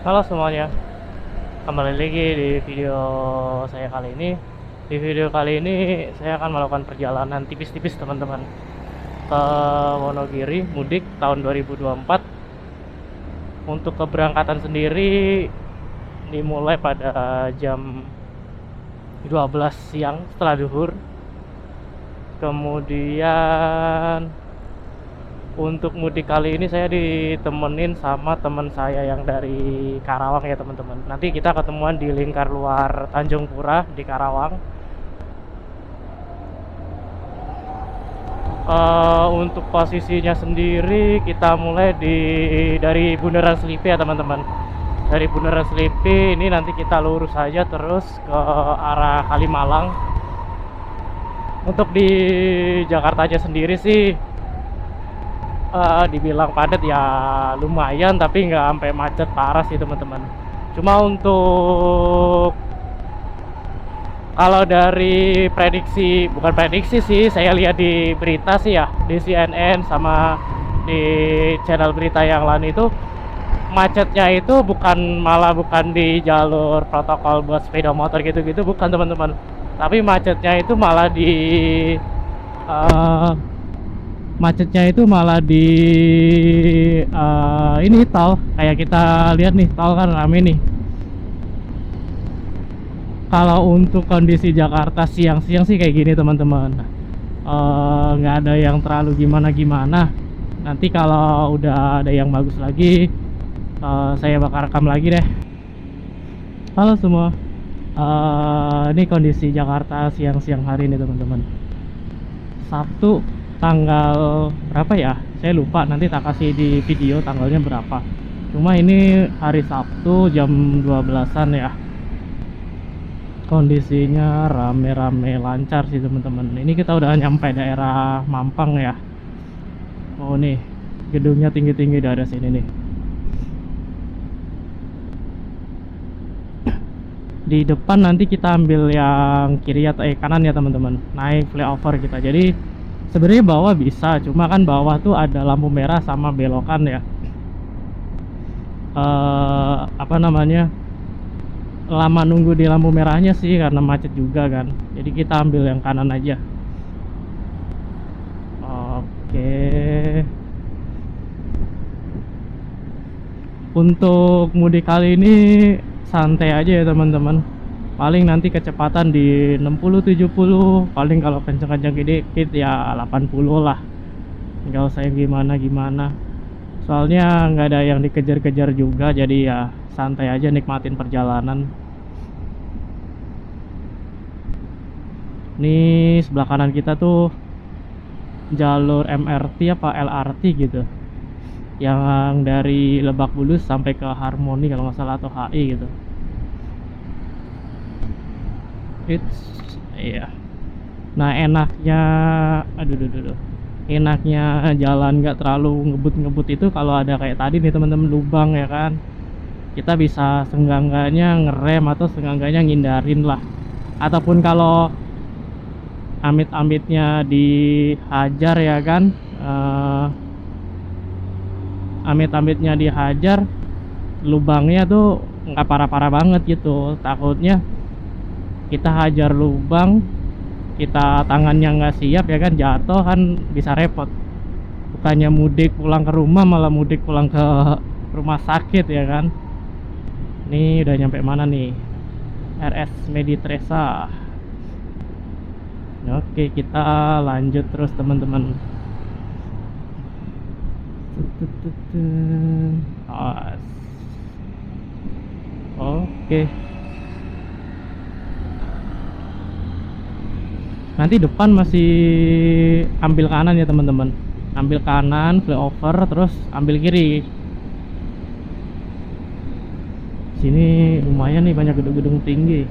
Halo semuanya, kembali lagi di video saya kali ini. Di video kali ini saya akan melakukan perjalanan tipis-tipis teman-teman ke Wonogiri mudik tahun 2024. Untuk keberangkatan sendiri dimulai pada jam 12 siang setelah duhur. Kemudian untuk mudik kali ini saya ditemenin sama teman saya yang dari Karawang ya teman-teman. Nanti kita ketemuan di lingkar luar Tanjung Pura di Karawang. Untuk posisinya sendiri kita mulai dari Bundaran Selipi ya teman-teman. Dari Bundaran Selipi ini nanti kita lurus saja terus ke arah Kalimalang. Untuk di Jakartanya sendiri sih dibilang padat ya lumayan, tapi nggak sampai macet parah sih teman-teman. Cuma untuk kalau dari prediksi, bukan prediksi sih, saya lihat di berita sih ya, di CNN sama di channel berita yang lain itu macetnya itu bukan di jalur protokol buat sepeda motor gitu-gitu, bukan teman-teman. Tapi uh, macetnya itu malah di ini tol. Kayak kita lihat nih, tol kan rame nih. Kalau untuk kondisi Jakarta siang-siang sih kayak gini teman-teman, nggak ada yang terlalu gimana-gimana. Nanti kalau udah ada yang bagus lagi, saya bakal rekam lagi deh. Halo semua, ini kondisi Jakarta siang-siang hari ini teman-teman. Sabtu tanggal berapa ya? Saya lupa, nanti tak kasih di video tanggalnya berapa. Cuma ini hari Sabtu jam 12-an ya. Kondisinya rame-rame lancar sih teman-teman. Ini kita udah nyampe daerah Mampang ya. Oh nih, gedungnya tinggi-tinggi dari sini nih. Di depan nanti kita ambil yang kiri atau kanan ya teman-teman. Naik flyover kita. Jadi sebenarnya bawah bisa, cuma kan bawah tuh ada lampu merah sama belokan ya. Apa namanya? Lama nunggu di lampu merahnya sih karena macet juga kan. Jadi kita ambil yang kanan aja. Oke. Untuk mudik kali ini santai aja ya teman-teman. Paling nanti kecepatan di 60-70, paling kalau kenceng-kenceng dikit ya 80 lah. Nggak usah yang gimana-gimana. Soalnya nggak ada yang dikejar-kejar juga, jadi ya santai aja nikmatin perjalanan. Nih sebelah kanan kita tuh jalur MRT apa LRT gitu, yang dari Lebak Bulus sampai ke Harmoni kalau nggak salah, atau HI gitu. Iya. Nah enaknya, enaknya jalan nggak terlalu ngebut-ngebut itu kalau ada kayak tadi nih teman-teman, lubang ya kan. Kita bisa senggangganya ngerem atau senggangganya ngindarin lah. Ataupun kalau amit-amitnya dihajar ya kan, amit-amitnya dihajar, lubangnya tuh nggak parah-parah banget gitu. Takutnya kita hajar lubang, kita tangannya nggak siap ya kan, jatuh kan bisa repot. Bukannya mudik pulang ke rumah, malah mudik pulang ke rumah sakit ya kan. Ini udah nyampe mana nih? RS Meditresa. Oke, kita lanjut terus teman-teman. Oke. Nanti depan masih ambil kanan ya teman-teman. Ambil kanan, flyover, terus ambil kiri. Sini lumayan nih, banyak gedung-gedung tinggi.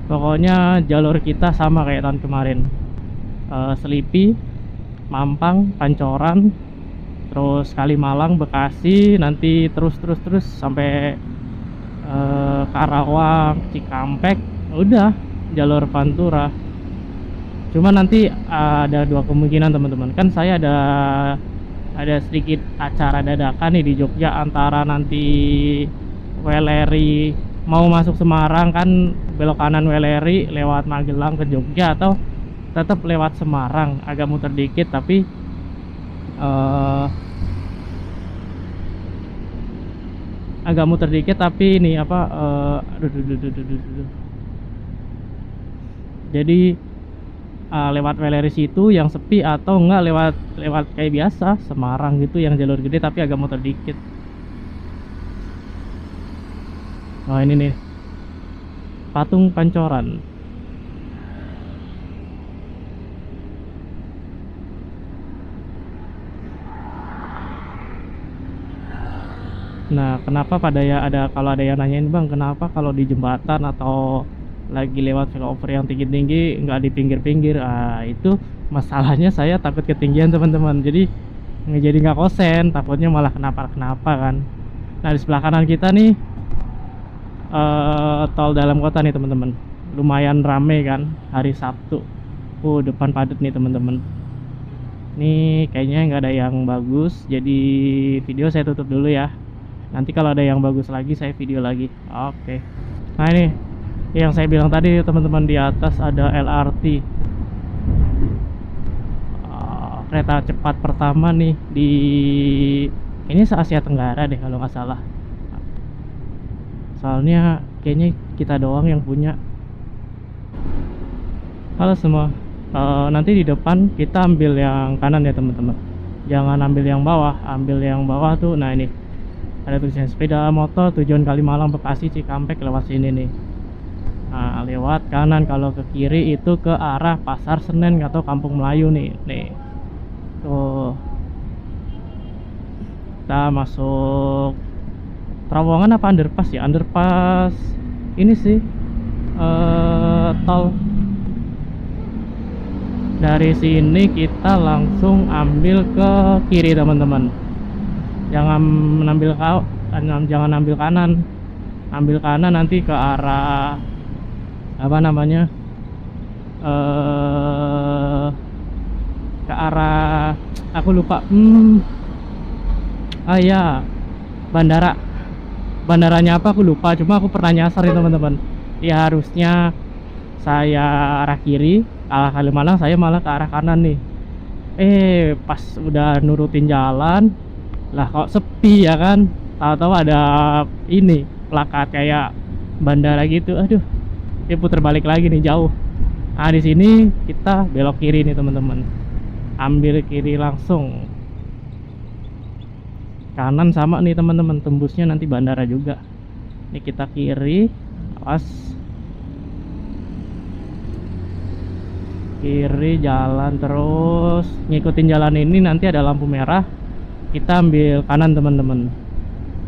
Pokoknya jalur kita sama kayak tahun kemarin. Selipi, Mampang, Pancoran, terus Kalimalang, Bekasi, nanti terus sampai Karawang, Cikampek, udah jalur Pantura. Cuma nanti ada dua kemungkinan teman-teman. Kan saya ada ada sedikit acara dadakan nih di Jogja, antara nanti Weleri mau masuk Semarang kan, belok kanan Weleri lewat Magelang ke Jogja, atau tetap lewat Semarang agak muter dikit tapi agak muter dikit tapi ini apa, jadi lewat Weleri situ yang sepi, atau enggak lewat lewat kayak biasa Semarang gitu yang jalur gede tapi agak muter dikit. Oh ini nih, Patung Pancoran. Nah, kenapa pada ya ada, kalau ada yang nanyain bang, kenapa kalau di jembatan atau lagi lewat flyover yang tinggi-tinggi nggak di pinggir-pinggir? Ah, itu masalahnya saya takut ketinggian teman-teman. Jadi nggak konsen, takutnya malah kenapa-kenapa kan. Nah, di sebelah kanan kita nih tol dalam kota nih teman-teman. Lumayan rame kan hari Sabtu. Depan padat nih teman-teman. Ini kayaknya nggak ada yang bagus, jadi video saya tutup dulu ya. Nanti kalau ada yang bagus lagi saya video lagi. Oke. Nah ini yang saya bilang tadi teman-teman, di atas ada LRT, kereta cepat pertama nih di ini se Asia Tenggara deh kalau nggak salah. Soalnya kayaknya kita doang yang punya. Halo semua. Nanti di depan kita ambil yang kanan ya teman-teman. Jangan ambil yang bawah. Ambil yang bawah tuh. Nah ini ada tulisan sepeda motor tujuan Kalimalang, Bekasi, Cikampek lewat sini nih. Nah lewat kanan, kalau ke kiri itu ke arah Pasar Senen atau Kampung Melayu nih. Tuh kita masuk terowongan apa underpass ya? Underpass ini sih, tol. Dari sini kita langsung ambil ke kiri teman-teman. Jangan ambil kanan. Ambil kanan nanti ke arah apa namanya, ke arah aku lupa. Ya, bandaranya apa aku lupa, cuma aku pernah nyasar ya teman-teman. Ya harusnya saya arah kiri, arah Kalimalang, saya malah ke arah kanan nih. Pas udah nurutin jalan lah kok sepi ya kan, tahu-tahu ada ini plakat kayak bandara gitu. Aduh, dia putar balik lagi nih jauh. Nah di sini kita belok kiri nih teman-teman, ambil kiri langsung. Kanan sama nih teman-teman, tembusnya nanti bandara juga. Ini kita kiri, awas kiri, jalan terus ngikutin jalan ini, nanti ada lampu merah kita ambil kanan teman-teman,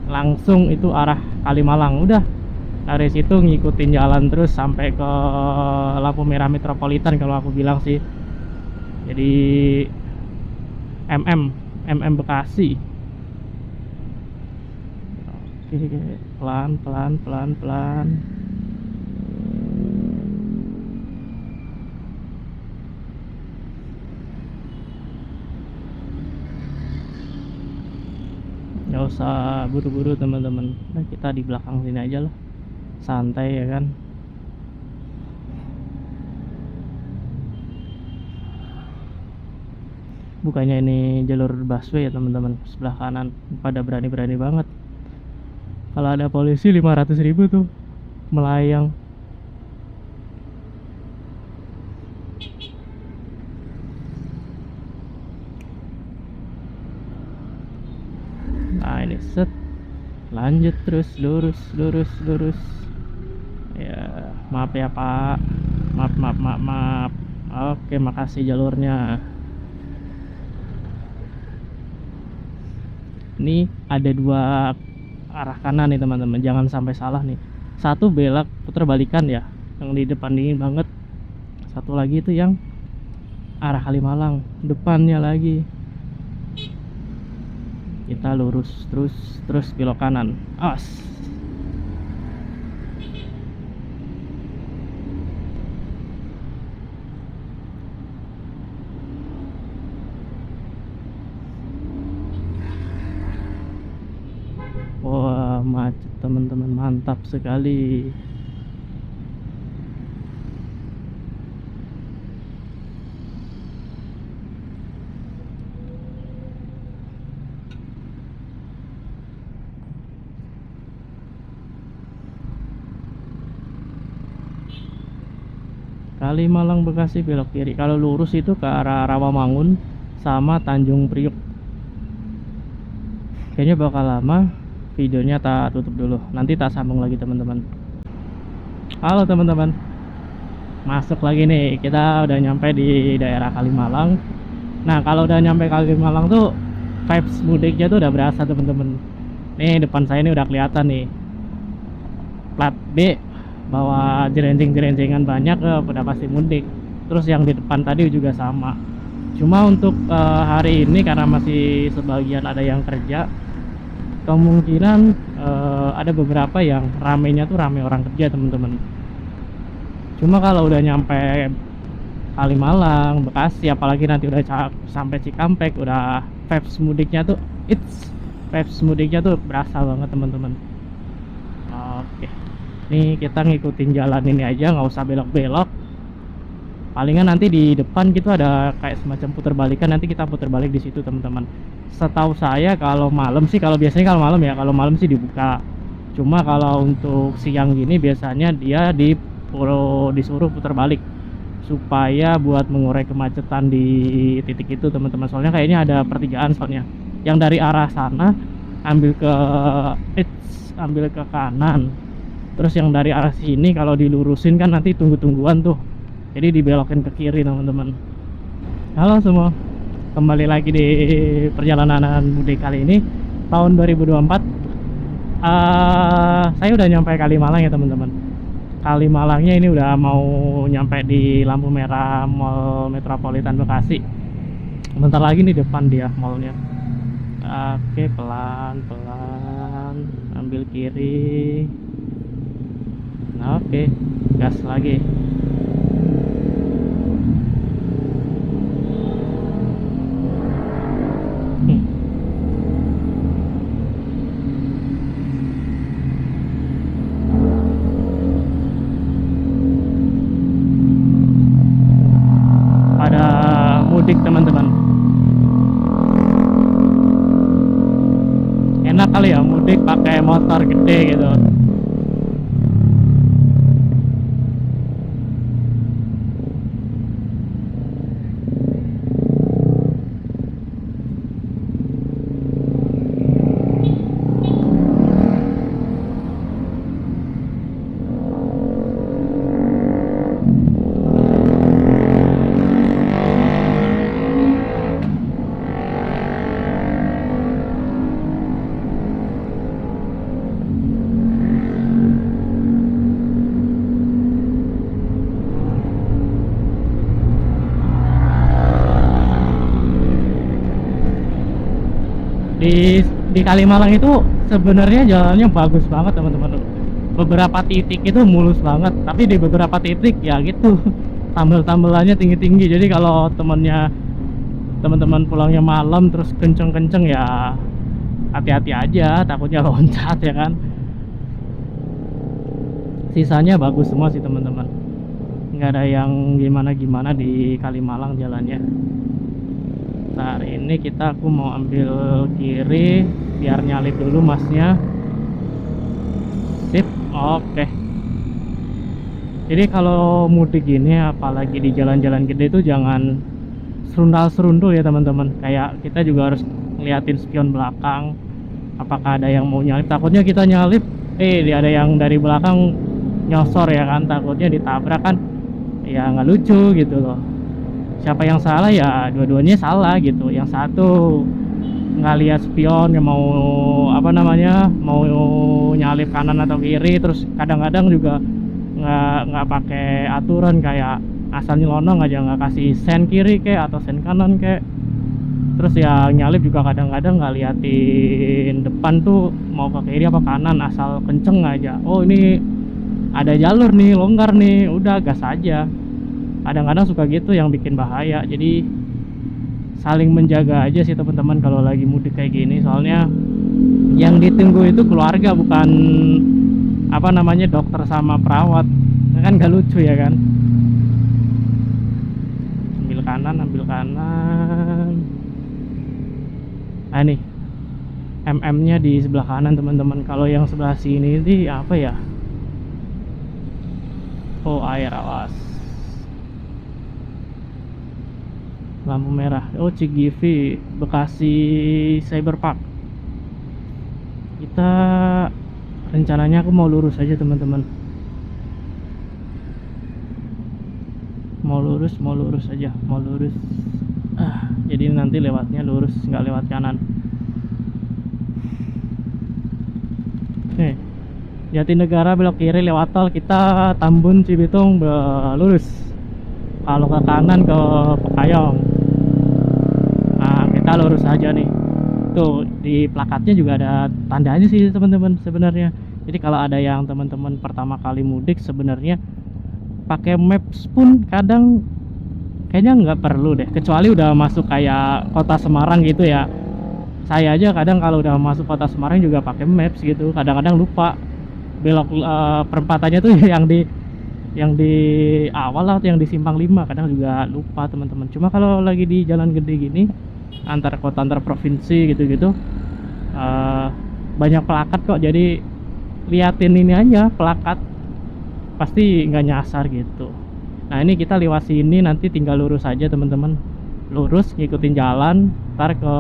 langsung itu arah Kalimalang. Udah dari situ ngikutin jalan terus sampai ke lampu merah Metropolitan kalau aku bilang sih. Jadi MM Bekasi. Oke, pelan. Nggak usah buru-buru teman-teman. Nah, kita di belakang sini aja lah, santai ya kan. Bukannya ini jalur busway ya teman-teman, sebelah kanan pada berani-berani banget. Kalau ada polisi 500.000 tuh melayang. Nah ini set, lanjut terus lurus. Ya maaf ya pak, maaf. Oke, makasih jalurnya. Ini ada dua arah kanan nih teman-teman, jangan sampai salah nih. Satu belok putar balikan ya, yang di depan dingin banget. Satu lagi itu yang arah Kalimalang, depannya lagi. Kita lurus terus belok kanan. Awas. macet teman-teman, mantap sekali. Kalimalang Bekasi belok kiri. Kalau lurus itu ke arah Rawamangun sama Tanjung Priok. Kayaknya bakal lama. Videonya tak tutup dulu. Nanti tak sambung lagi teman-teman. Halo teman-teman. Masuk lagi nih. Kita udah nyampe di daerah Kalimalang. Nah, kalau udah nyampe Kalimalang tuh vibes mudiknya tuh udah berasa teman-teman. Nih depan saya ini udah kelihatan nih. Plat B, bawa jerenjeng-jerenjengan banyak, udah pasti mudik. Terus yang di depan tadi juga sama. Cuma untuk hari ini karena masih sebagian ada yang kerja, kemungkinan ada beberapa yang ramenya tuh rame orang kerja teman-teman. Cuma kalau udah nyampe Kalimalang, Bekasi, apalagi nanti udah sampai Cikampek, udah vibes mudiknya tuh berasa banget teman-teman. Oke, nih kita ngikutin jalan ini aja, nggak usah belok-belok. Palingan nanti di depan gitu ada kayak semacam putar balikan, nanti kita putar balik di situ teman-teman. Setahu saya kalau malam sih, kalau biasanya kalau malam ya, kalau malam sih dibuka. Cuma kalau untuk siang gini biasanya dia disuruh putar balik supaya buat mengurai kemacetan di titik itu teman-teman. Soalnya kayaknya ada pertigaan soalnya. Yang dari arah sana ambil ke kanan. Terus yang dari arah sini kalau dilurusin kan nanti tunggu-tungguan tuh. Jadi dibelokin ke kiri teman-teman. Halo semua, kembali lagi di perjalanan mudik kali ini tahun 2024. Saya udah nyampe Kalimalang ya teman-teman. Kalimalangnya ini udah mau nyampe di lampu merah Mall Metropolitan Bekasi. Bentar lagi nih depan dia mallnya. Oke, pelan-pelan ambil kiri. Nah, oke, gas lagi. Pada mudik teman-teman. Enak kali ya mudik pakai motor gede gitu. Di Kalimalang itu sebenarnya jalannya bagus banget teman-teman. Beberapa titik itu mulus banget, tapi di beberapa titik ya gitu tambel-tambelannya tinggi-tinggi. Jadi kalau teman-teman pulangnya malam terus kenceng-kenceng ya hati-hati aja, takutnya loncat ya kan. Sisanya bagus semua sih teman-teman, nggak ada yang gimana-gimana di Kalimalang jalannya. Hari ini aku mau ambil kiri biar nyalip dulu masnya. Sip, oke. Jadi kalau mudik gini apalagi di jalan-jalan gede itu jangan serundal-serundul ya teman-teman. Kayak kita juga harus ngeliatin spion belakang, apakah ada yang mau nyalip. Takutnya kita nyalip ada yang dari belakang nyosor ya kan, takutnya ditabrak kan, ya nggak lucu gitu loh. Siapa yang salah ya dua-duanya salah gitu. Yang satu nggak lihat spion, yang mau mau nyalip kanan atau kiri, terus kadang-kadang juga nggak pakai aturan, kayak asal nyelonong aja, nggak kasih sen kiri kek atau sen kanan kek. Terus ya nyalip juga kadang-kadang nggak liatin depan tuh mau ke kiri apa kanan, asal kenceng aja. Oh ini ada jalur nih, longgar nih, udah gas aja. Kadang-kadang suka gitu yang bikin bahaya. Jadi saling menjaga aja sih teman-teman kalau lagi mudik kayak gini. Soalnya Yang ditunggu itu keluarga, bukan apa namanya dokter sama perawat. Kan gak lucu ya kan. Ambil kanan, ambil kanan. Nah nih MM-nya di sebelah kanan teman-teman. Kalau yang sebelah sini ini apa ya? Oh, air, awas. Lampu merah. Oh, CGV Bekasi Cyberpark. Kita rencananya aku mau lurus aja teman-teman. Mau lurus aja, mau lurus. Jadi nanti lewatnya lurus, nggak lewat kanan. Nih, Jatinegara belok kiri lewat tol, kita Tambun Cibitung lurus. Kalau ke kanan ke Pekayong. Nah, kita lurus aja nih. Tuh di plakatnya juga ada tandanya sih teman-teman sebenarnya. Jadi kalau ada yang teman-teman pertama kali mudik sebenarnya pakai maps pun kadang kayaknya nggak perlu deh, kecuali udah masuk kayak kota Semarang gitu ya. Saya aja kadang kalau udah masuk kota Semarang juga pakai maps gitu, kadang-kadang lupa belok perempatannya tuh yang di awal atau yang di simpang 5, kadang juga lupa teman-teman. Cuma kalau lagi di jalan gede gini antar kota antar provinsi gitu-gitu banyak plakat kok, jadi liatin ini aja plakat, pasti nggak nyasar gitu. Nah ini kita lewat sini, nanti tinggal lurus aja teman-teman, lurus ngikutin jalan, ntar ke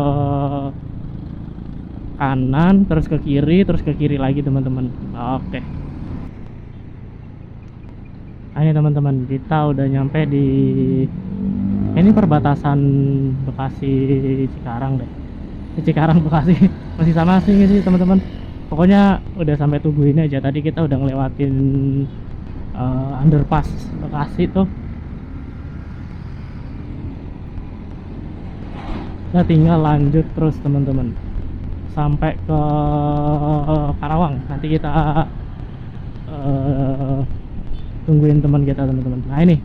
kanan, terus ke kiri lagi teman-teman. Oke. Nah, ini teman-teman, kita udah nyampe di ini perbatasan Bekasi Cikarang deh. Cikarang Bekasi masih sama sih teman-teman. Pokoknya udah sampai Tugu ini aja. Tadi kita udah ngelewatin underpass Bekasi tuh. Nah tinggal lanjut terus teman-teman sampai ke Karawang. Nanti kita tungguin teman kita teman-teman. Nah ini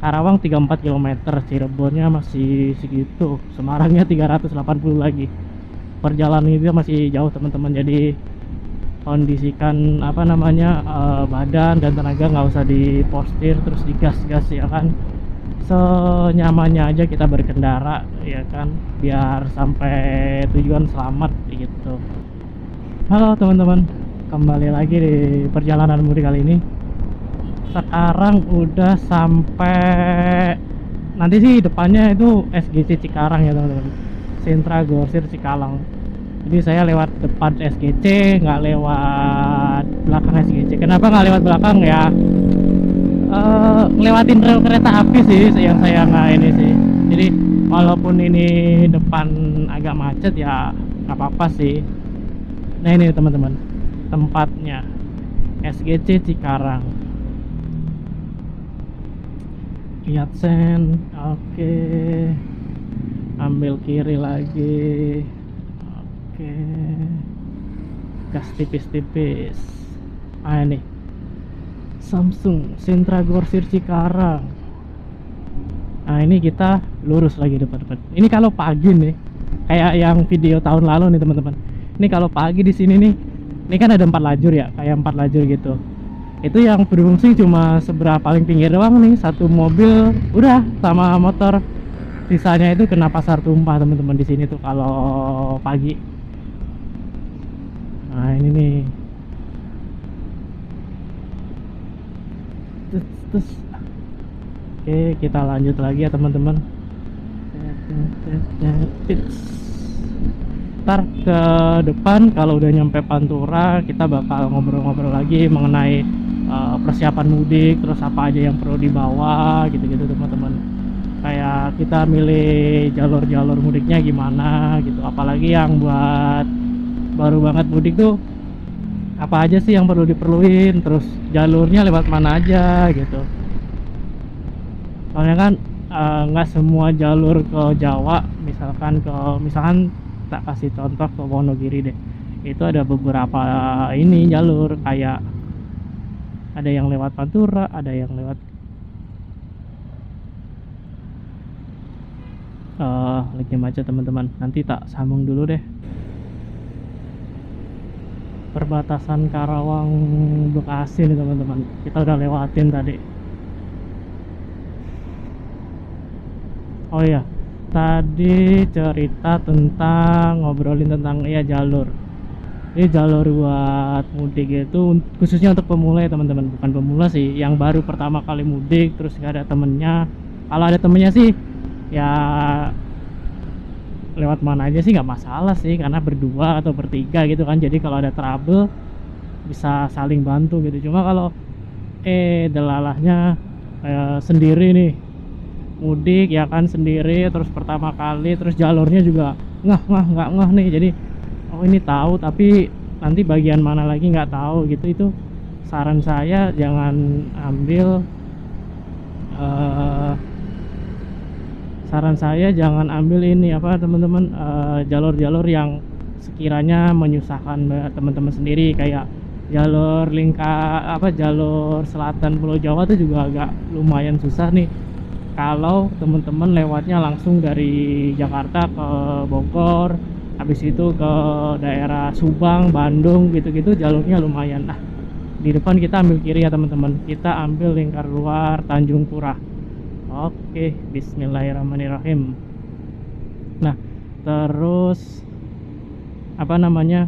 Karawang 34 km, Cirebonnya masih segitu, Semarangnya 380 lagi. Perjalanan itu masih jauh teman-teman, jadi kondisikan apa namanya badan dan tenaga nggak usah dipostir terus digas-gas ya kan, senyamannya aja kita berkendara ya kan, biar sampai tujuan selamat gitu. Halo teman-teman, kembali lagi di perjalanan mudik kali ini. Sekarang udah sampai, nanti sih depannya itu SGC Cikarang ya teman-teman, Sentra Grosir Cikalang. Jadi saya lewat depan SGC, nggak lewat belakang SGC. Kenapa nggak lewat belakang ya? Ngelewatin rel kereta api sih yang saya nggak ini sih. Jadi walaupun ini depan agak macet ya nggak apa-apa sih. Nah ini teman-teman tempatnya, SGC Cikarang. Lihat sen, oke. Ambil kiri lagi. Oke, gas tipis-tipis. Ah ini Samsung Sentra Grosir Cikarang. Nah ini kita lurus lagi depan-depan. Ini kalau pagi nih, kayak yang video tahun lalu nih teman-teman. Ini kalau pagi di sini nih, ini kan ada 4 lajur ya, kayak 4 lajur gitu. Itu yang berfungsi cuma seberapa paling pinggir doang nih, satu mobil udah sama motor. Sisanya itu kena pasar tumpah teman-teman di sini tuh kalau pagi. Nah ini nih, terus oke kita lanjut lagi ya teman-teman. Ntar ke depan kalau udah nyampe Pantura kita bakal ngobrol-ngobrol lagi mengenai persiapan mudik, terus apa aja yang perlu dibawa gitu-gitu teman-teman. Kayak kita milih jalur-jalur mudiknya gimana gitu, apalagi yang buat baru banget mudik tuh apa aja sih yang perlu diperluin, terus jalurnya lewat mana aja gitu. Soalnya kan nggak semua jalur ke Jawa, misalkan tak kasih contoh ke Wonogiri deh, itu ada beberapa ini jalur, kayak ada yang lewat Pantura, ada yang lewat lagi macet teman-teman, nanti tak sambung dulu deh. perbatasan Karawang Bekasi nih teman-teman. Kita udah lewatin tadi. Oh iya, tadi cerita tentang ngobrolin tentang ya jalur. Ini jalur buat mudik itu khususnya untuk pemula ya teman-teman, bukan pemula sih, yang baru pertama kali mudik terus nggak ada temennya. Kalau ada temennya sih ya lewat mana aja sih nggak masalah sih, karena berdua atau bertiga gitu kan, jadi kalau ada trouble bisa saling bantu gitu. Cuma kalau delalahnya sendiri nih, mudik ya kan sendiri, terus pertama kali, terus jalurnya juga nggak ngeh nih, jadi oh ini tahu tapi nanti bagian mana lagi nggak tahu gitu. Itu saran saya jangan ambil ini apa teman-teman, jalur-jalur yang sekiranya menyusahkan teman-teman sendiri, kayak jalur jalur selatan Pulau Jawa itu juga agak lumayan susah nih kalau teman-teman lewatnya langsung dari Jakarta ke Bogor, habis itu ke daerah Subang, Bandung gitu-gitu, jalurnya lumayan. Nah, di depan kita ambil kiri ya teman-teman, kita ambil lingkar luar Tanjung Pura. Oke, bismillahirrahmanirrahim. Nah, terus apa namanya,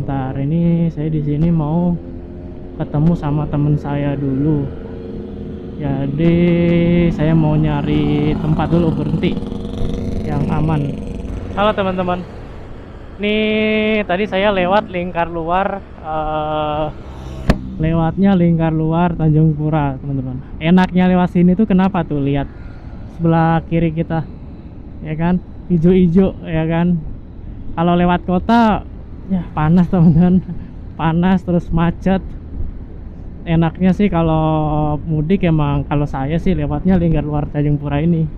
ntar ini saya di sini mau ketemu sama temen saya dulu, jadi saya mau nyari tempat dulu berhenti yang aman. Halo teman-teman, nih tadi saya lewat lingkar luar, lewatnya lingkar luar Tanjung Pura teman-teman. Enaknya lewat sini tuh kenapa tuh, lihat sebelah kiri kita ya kan, hijau-hijau ya kan. Kalau lewat kota ya panas teman-teman, panas terus macet. Enaknya sih kalau mudik emang, kalau saya sih lewatnya lingkar luar Tanjung Pura ini.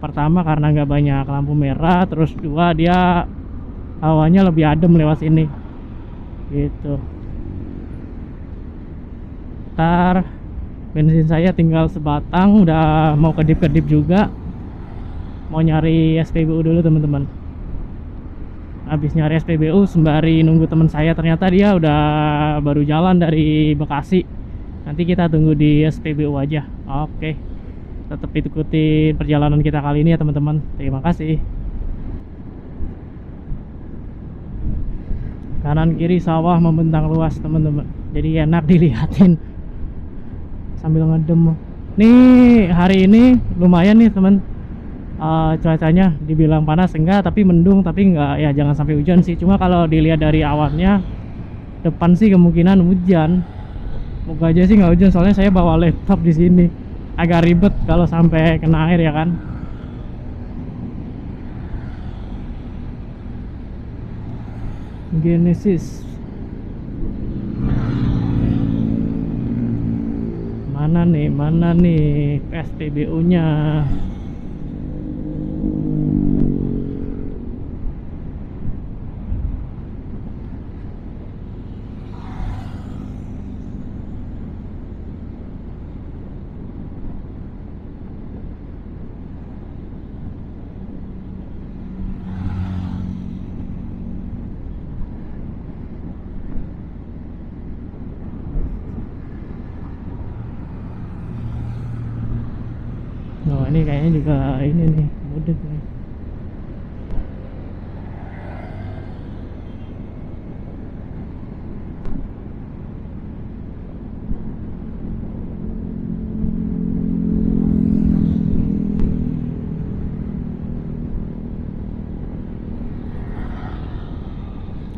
Pertama karena nggak banyak lampu merah, terus dua dia hawanya lebih adem lewat sini gitu. Ntar bensin saya tinggal sebatang, udah mau kedip-kedip juga, mau nyari SPBU dulu teman-teman. Habis nyari SPBU sembari nunggu teman saya, ternyata dia udah baru jalan dari Bekasi. Nanti kita tunggu di SPBU aja. Oke, tetap ikutin perjalanan kita kali ini ya teman-teman. Terima kasih. Kanan kiri sawah membentang luas teman-teman, jadi enak dilihatin sambil ngedem. Nih hari ini lumayan nih teman, cuacanya dibilang panas enggak, tapi mendung, tapi enggak ya, jangan sampai hujan sih. Cuma kalau dilihat dari awannya depan sih kemungkinan hujan. Moga aja sih nggak hujan, soalnya saya bawa laptop di sini, agak ribet kalau sampai kena air ya kan. Genesis mana nih SPBU nya. Oh ini kayaknya juga ini nih mudik nih.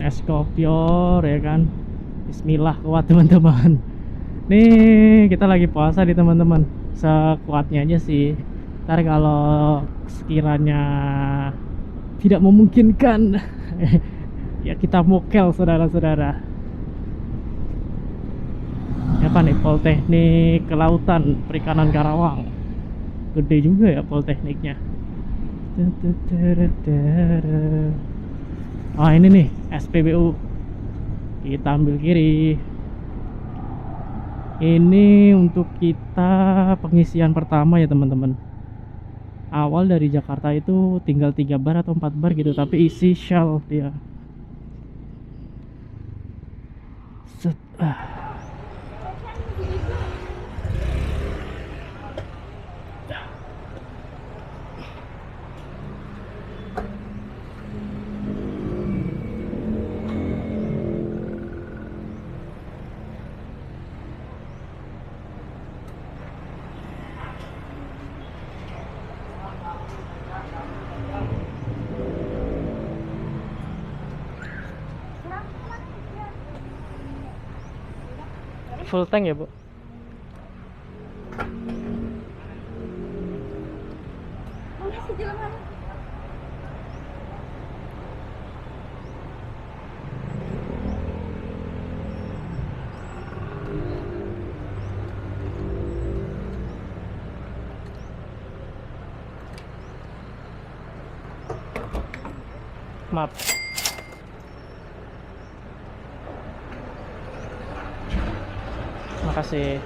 Es kopior ya kan. Bismillah, kuat teman-teman. Nih kita lagi puasa di teman-teman, sekuatnya aja sih. Ntar kalau sekiranya tidak memungkinkan ya kita mokel saudara-saudara. Apa nih, Politeknik Kelautan Perikanan Karawang. Gede juga ya Politekniknya. Oh ini nih SPBU, kita ambil kiri. Ini untuk kita pengisian pertama ya teman-teman. awal dari Jakarta itu tinggal 3 bar atau 4 bar gitu, tapi isi Shell dia. Set, full tank ya, Bu? Maaf. Makasih.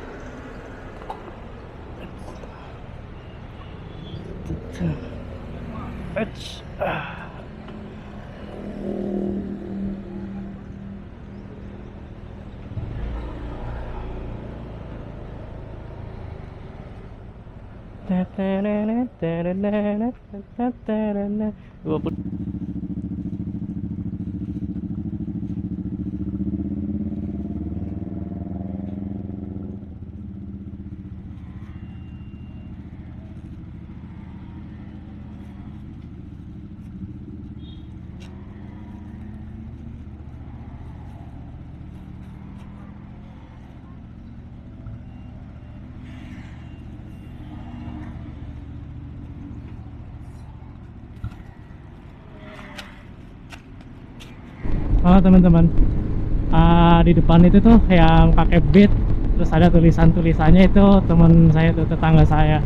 Halo teman-teman, di depan itu tuh yang pakai beat, terus ada tulisannya itu teman saya tuh, tetangga saya.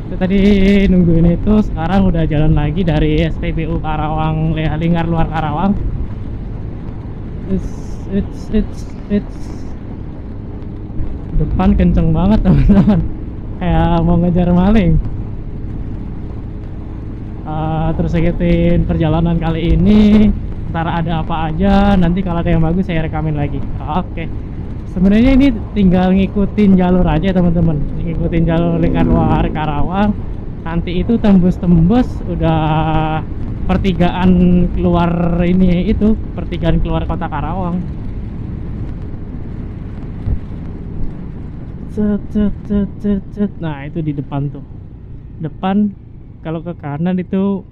Itu tadi nungguin itu, sekarang udah jalan lagi dari SPBU Karawang, Lingkar Luar Karawang. It's depan kenceng banget teman-teman, kayak mau ngejar maling. Terus segitin perjalanan kali ini. Ntar ada apa aja, nanti kalau ada yang bagus saya rekamin lagi. Oke. Sebenarnya ini tinggal ngikutin jalur aja teman-teman, ngikutin jalur Lingkar Luar Karawang. Nanti itu tembus-tembus udah pertigaan keluar ini, itu pertigaan keluar kota Karawang. Nah itu di depan tuh, depan kalau ke kanan itu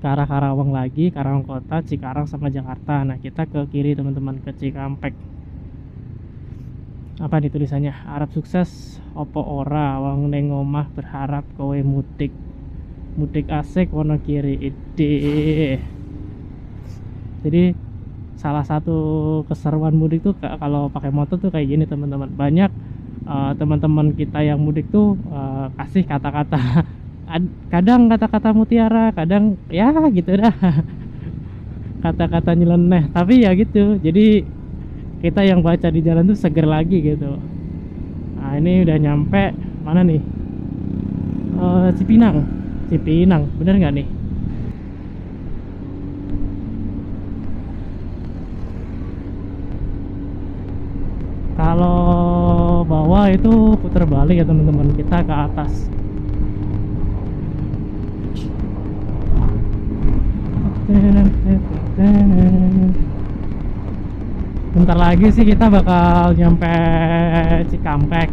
ke arah Karawang lagi, Karawang Kota, Cikarang sama Jakarta. Nah kita ke kiri teman-teman, ke Cikampek. Apa nih tulisannya? Arab sukses opo ora wong ning omah berharap kowe mudik asik wono kiri ide. Jadi salah satu keseruan mudik tuh kalau pakai motor tuh kayak gini teman-teman. Banyak teman-teman kita yang mudik tuh kasih kata-kata, kadang kata-kata mutiara, kadang ya gitu dah, kata-kata nyeleneh, tapi ya gitu, jadi kita yang baca di jalan tuh seger lagi gitu. Nah ini udah nyampe mana nih? Cipinang bener nggak nih? Kalau bawah itu putar balik ya teman-teman, kita ke atas. Bentar lagi sih kita bakal nyampe Cikampek.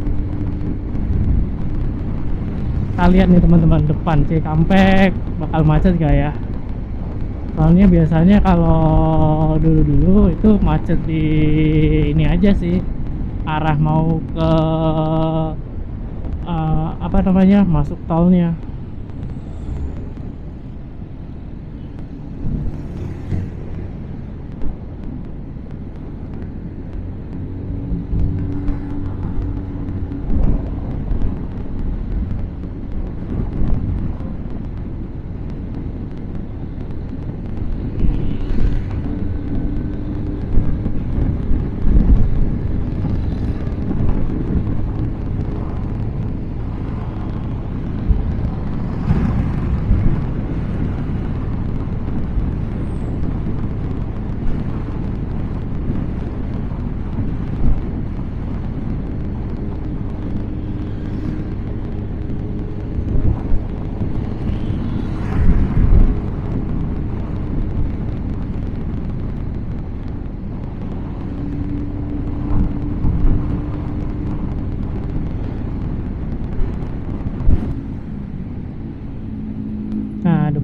Kita lihat nih teman-teman, depan Cikampek bakal macet gak ya? Soalnya biasanya kalau dulu-dulu itu macet di ini aja sih, arah mau ke apa namanya, masuk tolnya.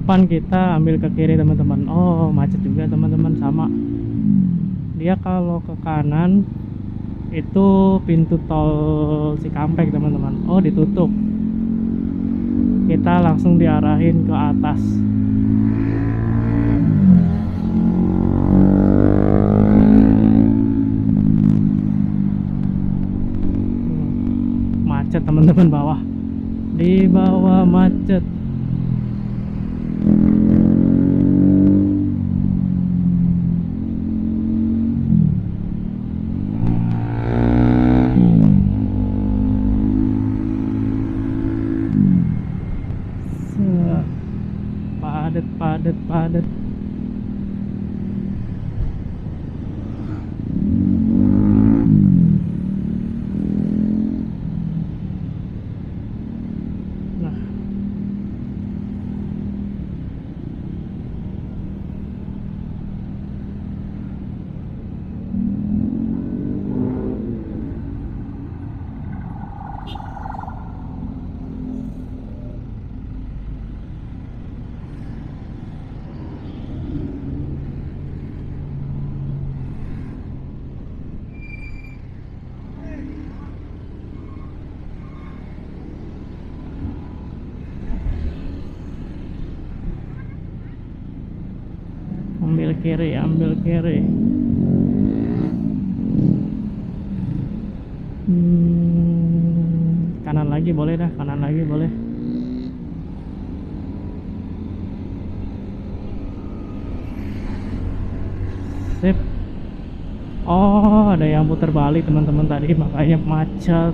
depan kita ambil ke kiri teman-teman. Oh macet juga teman-teman, sama dia. Kalau ke kanan itu pintu tol Cikampek teman-teman. Oh ditutup, kita langsung diarahin ke atas. Macet teman-teman, bawah, di bawah macet. Padet. Nah, ambil kiri. Kanan lagi boleh dah, kanan lagi boleh. Sip. Oh ada yang putar balik teman-teman tadi, makanya macet.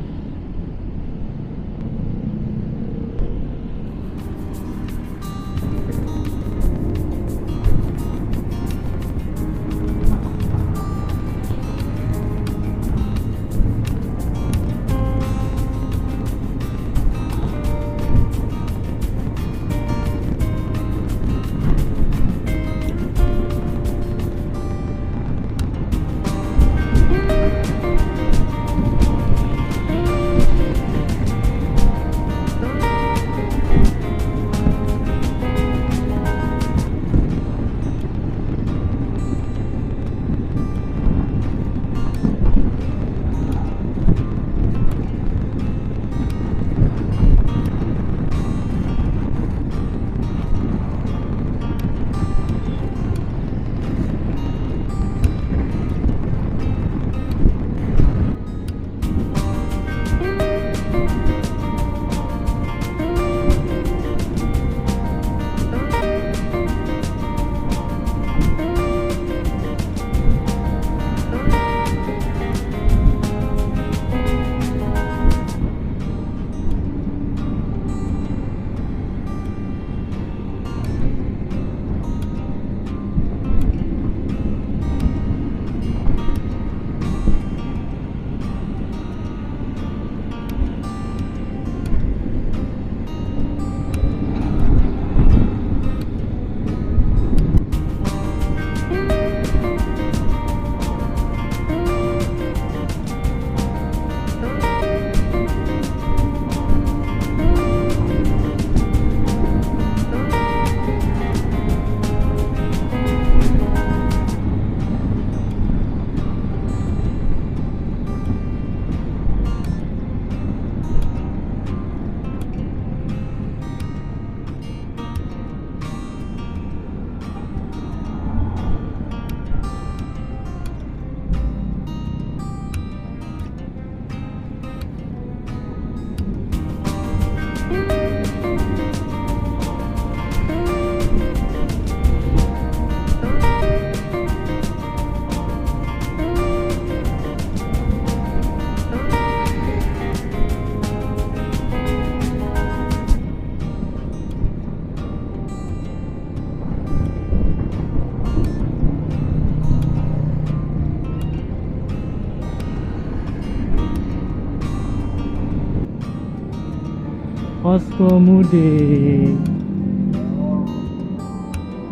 Posko mudik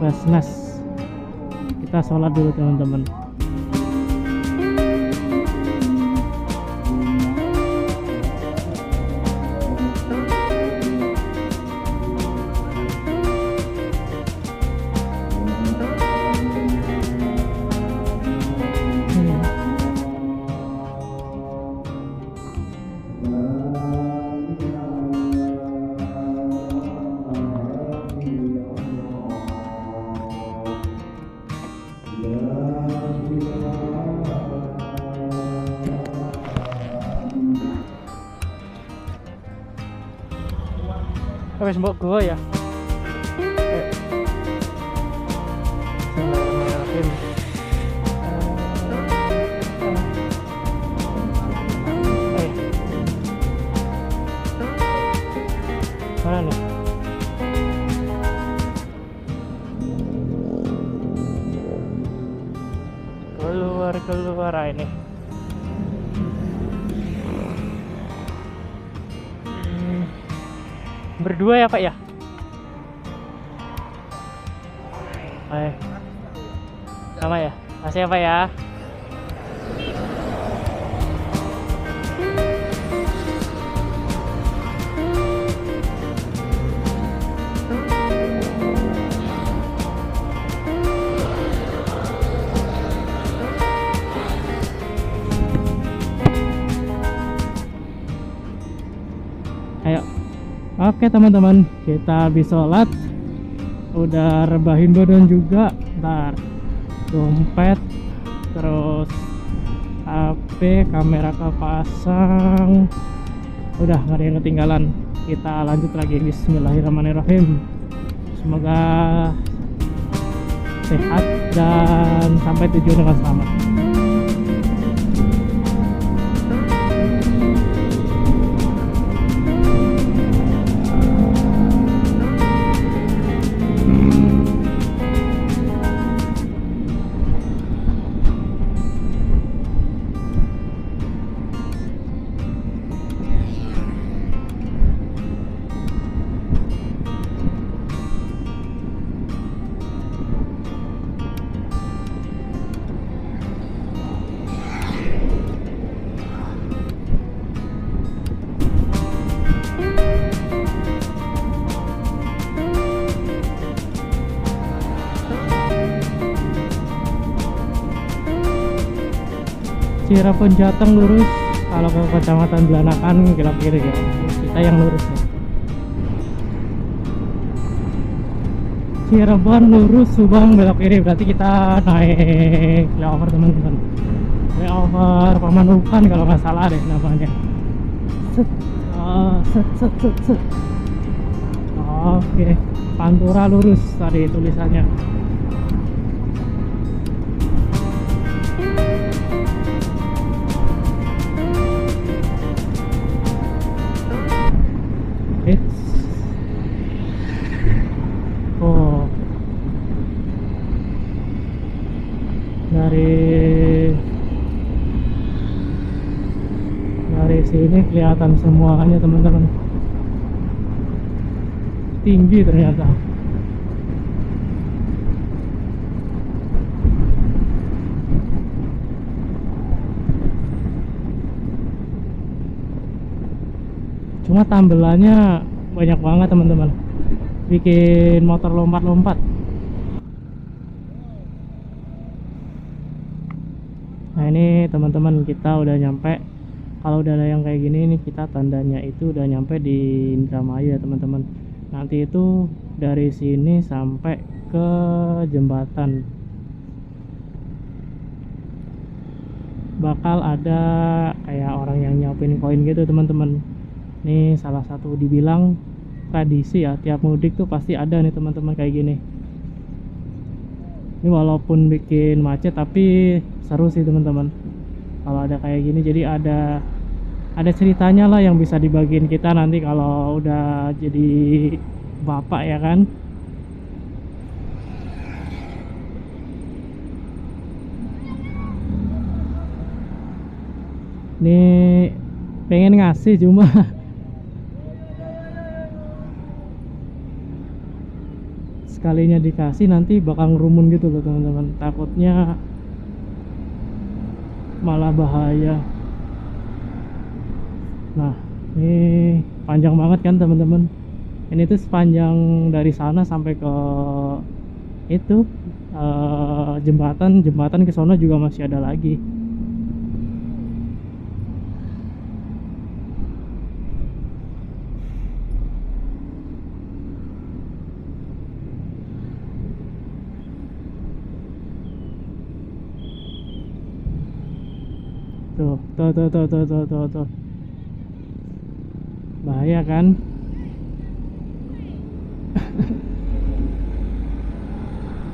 Basnas. Kita sholat dulu teman-teman. Wes mbok gua ya. Bismillahirrahmanirrahim. Mana nih? Keluar ini. Berdua ya Pak ya? Sama ya? Masih ya Pak ya? Ayo. Oke teman-teman, kita habis sholat, udah rebahin badan juga. Ntar dompet, terus HP, kamera kepasang, udah nggak ada yang ketinggalan. Kita lanjut lagi. Bismillahirrahmanirrahim. Semoga sehat dan sampai tujuan dengan selamat. Cirebon Jateng lurus, kalau ke Kecamatan Belanakan belok kiri ya. Kita yang lurus ya. Cirebon lurus, Subang belok kiri, berarti kita naik flyover teman-teman. Flyover Pamanukan kalau nggak salah deh namanya. Set. Oke, Pantura lurus tadi tulisannya. Oh, dari sini kelihatan semuanya teman-teman. Tinggi ternyata. Cuma tambelannya banyak banget teman-teman, bikin motor lompat-lompat. Nah ini teman-teman, kita udah nyampe. Kalau udah ada yang kayak gini nih, kita tandanya itu udah nyampe di Indramayu ya teman-teman. Nanti itu dari sini sampai ke jembatan bakal ada kayak orang yang nyiapin koin gitu teman-teman. Ini salah satu dibilang tradisi ya, tiap mudik tuh pasti ada nih teman-teman kayak gini. Ini walaupun bikin macet tapi seru sih teman-teman kalau ada kayak gini. Jadi ada ceritanya lah yang bisa dibagiin kita nanti kalau udah jadi bapak ya kan. Ini pengen ngasih cuma sekalinya dikasih nanti bakal ngerumun gitu loh teman-teman, takutnya malah bahaya. Nah ini panjang banget kan teman-teman, ini tuh sepanjang dari sana sampai ke itu jembatan ke sana juga masih ada lagi. Tuh bahaya kan.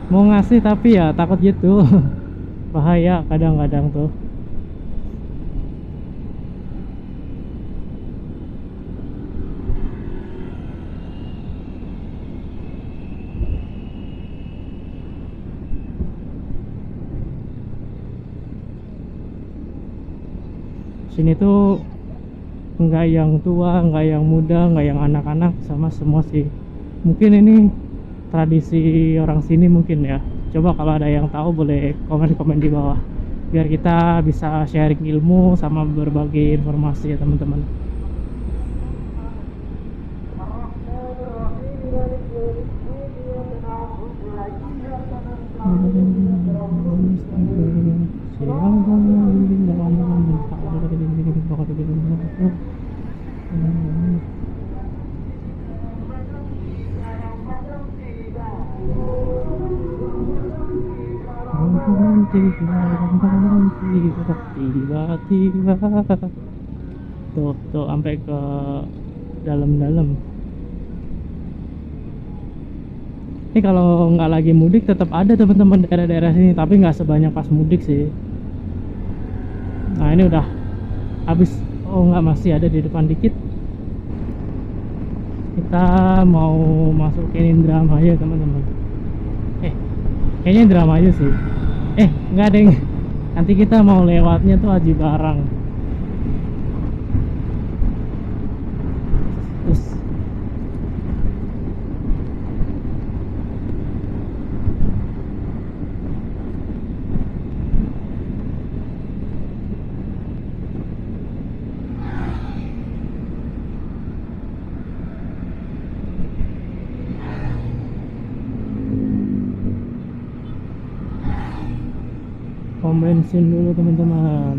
Mau ngasih tapi ya takut gitu. Bahaya kadang-kadang tuh. Sini tuh nggak yang tua, nggak yang muda, nggak yang anak-anak, sama semua sih. Mungkin ini tradisi orang sini mungkin ya. Coba kalau ada yang tahu boleh komen-komen di bawah, biar kita bisa sharing ilmu sama berbagi informasi ya teman-teman. Tiba-tiba tuh sampai ke dalam-dalam. Ini kalau nggak lagi mudik tetap ada teman-teman daerah-daerah sini, tapi nggak sebanyak pas mudik sih. Nah ini udah habis. Oh nggak, masih ada di depan dikit. Kita mau masukin Indramayu teman-teman. Kayaknya Indramayu sih. Nggak deng. Nanti kita mau lewatnya tuh Aji Barang. Terus pom bensin dulu teman-teman.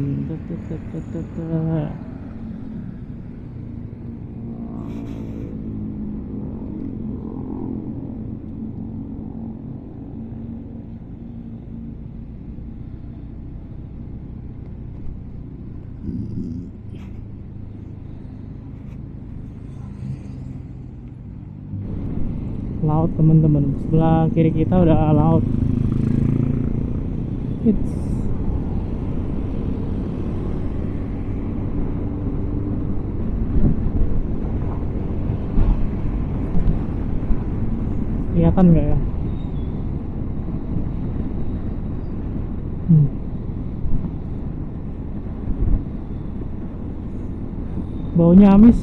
Laut teman-teman, sebelah kiri kita udah laut. Kelihatan nggak ya? Baunya amis.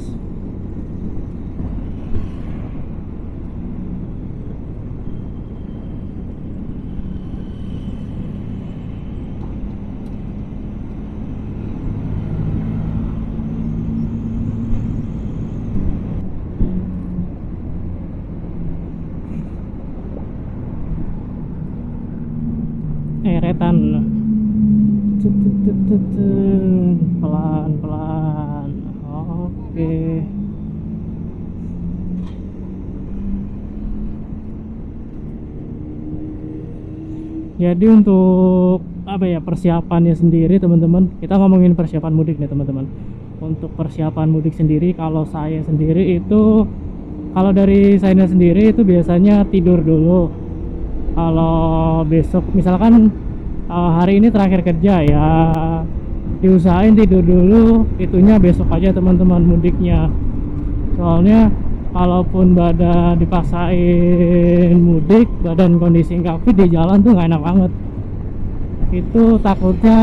Eretan. Pelan-pelan. Oke. Jadi untuk apa ya, persiapannya sendiri teman-teman, kita ngomongin persiapan mudik nih teman-teman. Untuk persiapan mudik sendiri, kalau saya sendiri itu, kalau dari saya sendiri itu biasanya tidur dulu. Kalau besok misalkan hari ini terakhir kerja ya, diusahain tidur dulu, itunya besok aja teman-teman mudiknya. Soalnya kalaupun badan dipaksain mudik, badan kondisi nggak fit di jalan tuh nggak enak banget. Itu takutnya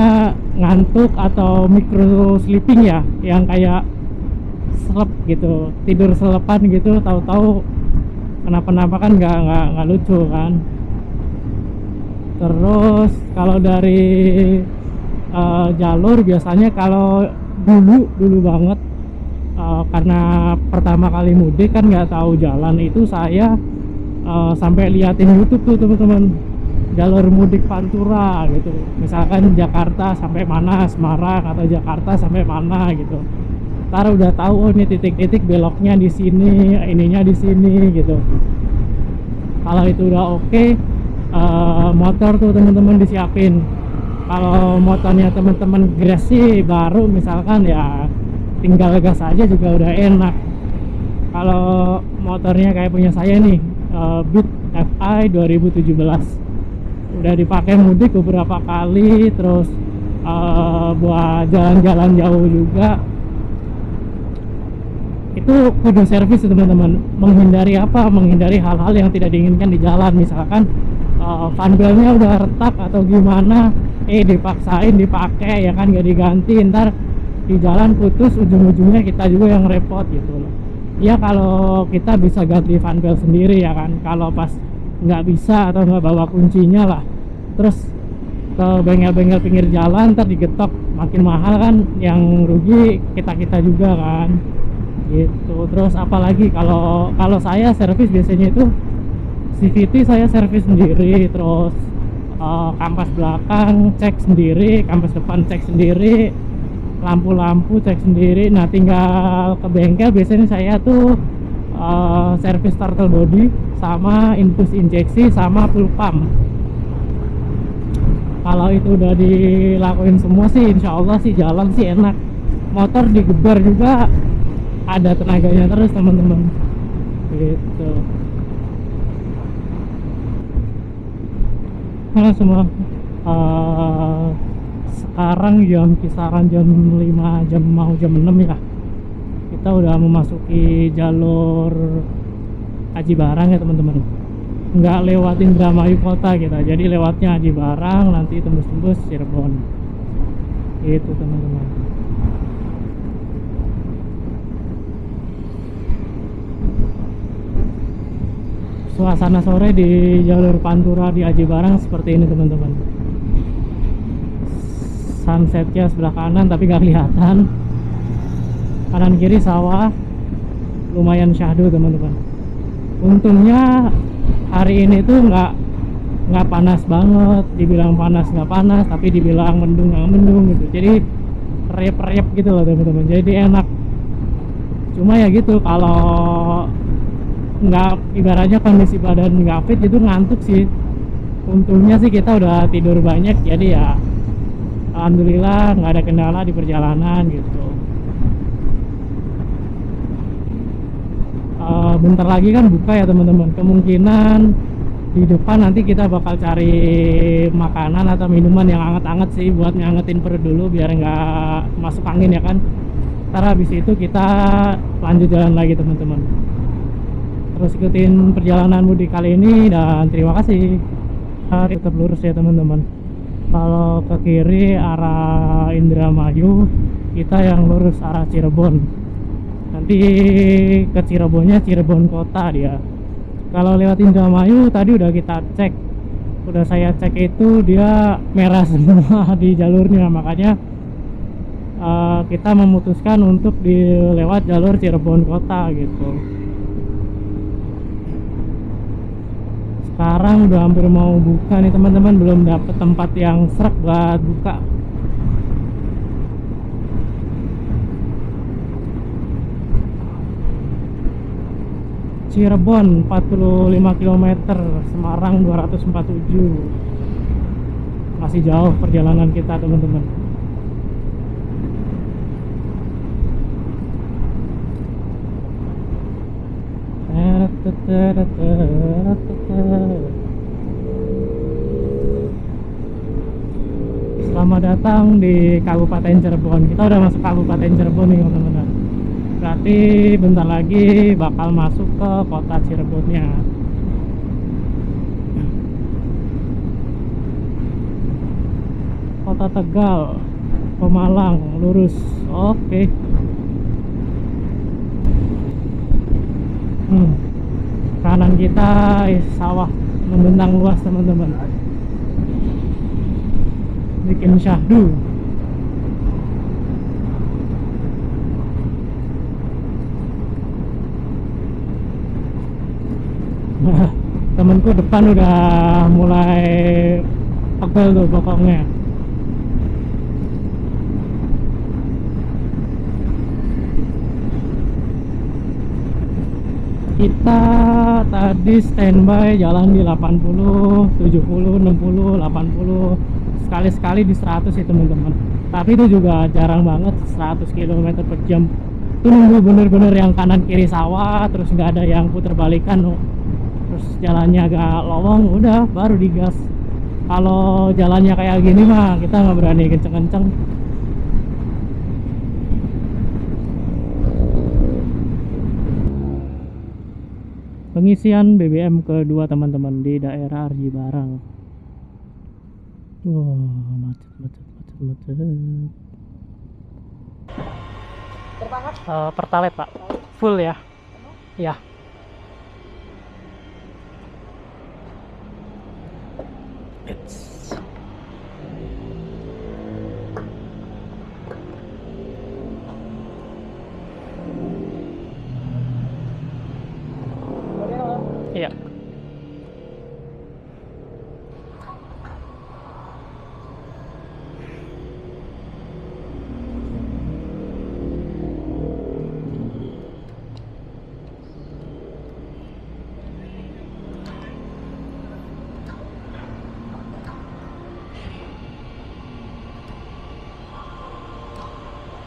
ngantuk atau micro sleeping ya, yang kayak selep gitu, tidur selepan gitu, tahu-tahu kenapa-napa kan nggak lucu kan. Terus kalau dari jalur biasanya kalau dulu banget, karena pertama kali mudik kan nggak tahu jalan, itu saya sampai liatin YouTube tuh teman-teman, jalur mudik Pantura gitu. Misalkan Jakarta sampai mana, Semarang, atau Jakarta sampai mana gitu. Ntar udah tahu, oh ini titik-titik beloknya di sini, ininya di sini gitu. Kalau itu udah oke, motor tuh teman-teman disiapin. Kalau motornya teman-teman Grass sih baru misalkan ya, tinggal gas aja juga udah enak. Kalau motornya kayak punya saya nih, Beat FI 2017, udah dipakai mudik beberapa kali, terus buat jalan-jalan jauh juga. Itu kudu servis teman-teman. Menghindari apa? Menghindari hal-hal yang tidak diinginkan di jalan. Misalkan fan belnya udah retak atau gimana, dipaksain dipakai ya kan, gak diganti, ntar di jalan putus, ujung-ujungnya kita juga yang repot gitu loh. Ya kalau kita bisa ganti fan bel sendiri ya kan. Kalau pas nggak bisa atau nggak bawa kuncinya lah, terus ke bengkel-bengkel pinggir jalan, ntar digetok makin mahal kan, yang rugi kita juga kan gitu. Terus apalagi kalau saya servis biasanya itu CVT saya servis sendiri, terus kampas belakang cek sendiri, kampas depan cek sendiri, lampu-lampu cek sendiri. Nah tinggal ke bengkel biasanya saya tuh servis turtle body sama infus injeksi sama full pump. Kalau itu udah dilakuin semua sih insya Allah sih jalan sih enak. Motor digeber juga ada tenaganya terus teman-teman gitu. Halo semua, sekarang kisaran jam 5, mau jam 6 ya. Kita udah memasuki jalur Aji Barang ya teman-teman. Nggak lewatin Indramayu kota kita, jadi lewatnya Aji Barang, nanti tembus-tembus Cirebon gitu teman-teman. Suasana sore di jalur Pantura di Aji Barang seperti ini teman-teman. Sunsetnya sebelah kanan tapi nggak kelihatan. Kanan kiri sawah, lumayan syahdu teman-teman. Untungnya hari ini tuh nggak panas banget. Dibilang panas nggak panas, tapi dibilang mendung nggak mendung gitu. Jadi periap-periap gitu loh teman-teman. Jadi enak. Cuma ya gitu, kalau nggak, ibaratnya kondisi badan nggak fit itu ngantuk sih. Untungnya sih kita udah tidur banyak, jadi ya alhamdulillah nggak ada kendala di perjalanan gitu. Bentar lagi kan buka ya teman-teman, kemungkinan di depan nanti kita bakal cari makanan atau minuman yang hangat-hangat sih, buat ngangetin perut dulu biar nggak masuk angin ya kan. Ntar habis itu kita lanjut jalan lagi teman-teman. Terus ikutin perjalanan mudik kali ini dan terima kasih. Tetap lurus ya teman-teman. Kalau ke kiri arah Indramayu, kita yang lurus arah Cirebon. Nanti ke Cirebonnya Cirebon kota dia. Kalau lewat Indramayu tadi udah kita cek, udah saya cek itu dia merah semua di jalurnya, makanya kita memutuskan untuk dilewat jalur Cirebon kota gitu. Sekarang udah hampir mau buka nih teman-teman, belum dapet tempat yang serak buat buka. Cirebon 45 km, Semarang 247. Masih jauh perjalanan kita teman-teman. Selamat datang di Kabupaten Cirebon. Kita udah masuk Kabupaten Cirebon nih teman-teman. Berarti bentar lagi bakal masuk ke kota Cirebonnya. Kota Tegal, Pemalang, lurus. Oke. Kanan kita sawah membentang luas teman-teman, bikin syahdu. Temenku depan udah mulai pegel tuh pokoknya. Kita tadi standby jalan di 80, 70, 60, 80, sekali-sekali di 100 sih teman-teman. Tapi itu juga jarang banget, 100 km per jam. Itu nunggu bener-bener yang kanan kiri sawah, terus nggak ada yang puter balikan, terus jalannya agak lowong, udah baru digas. Kalau jalannya kayak gini mah kita nggak berani kenceng-kenceng. Pengisian BBM kedua teman-teman di daerah Arji Barang. Wah, macet. Pertalite Pak, full ya? Ya. Iya.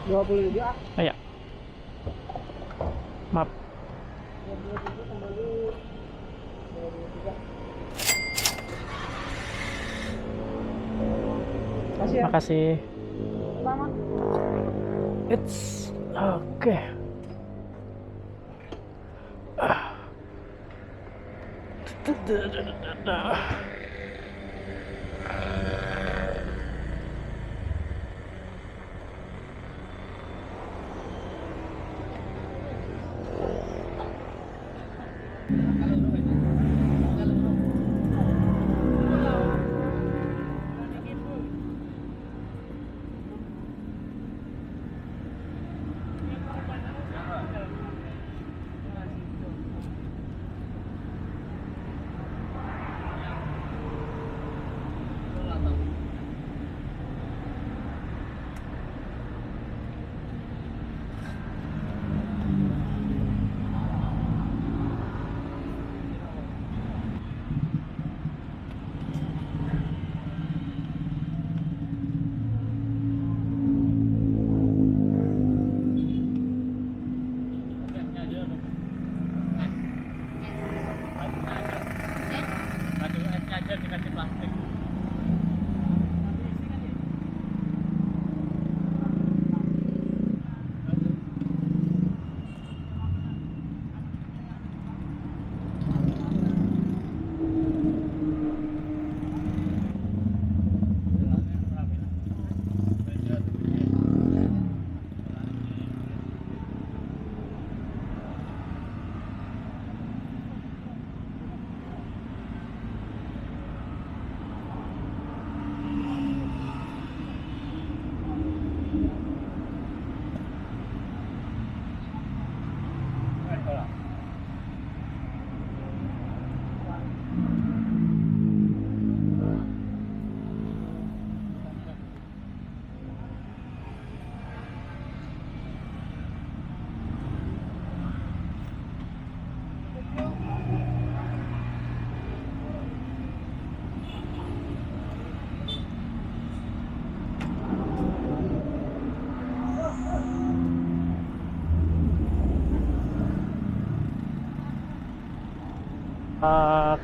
Rp20 ah. Iya. Maaf. Makasih. It's oke.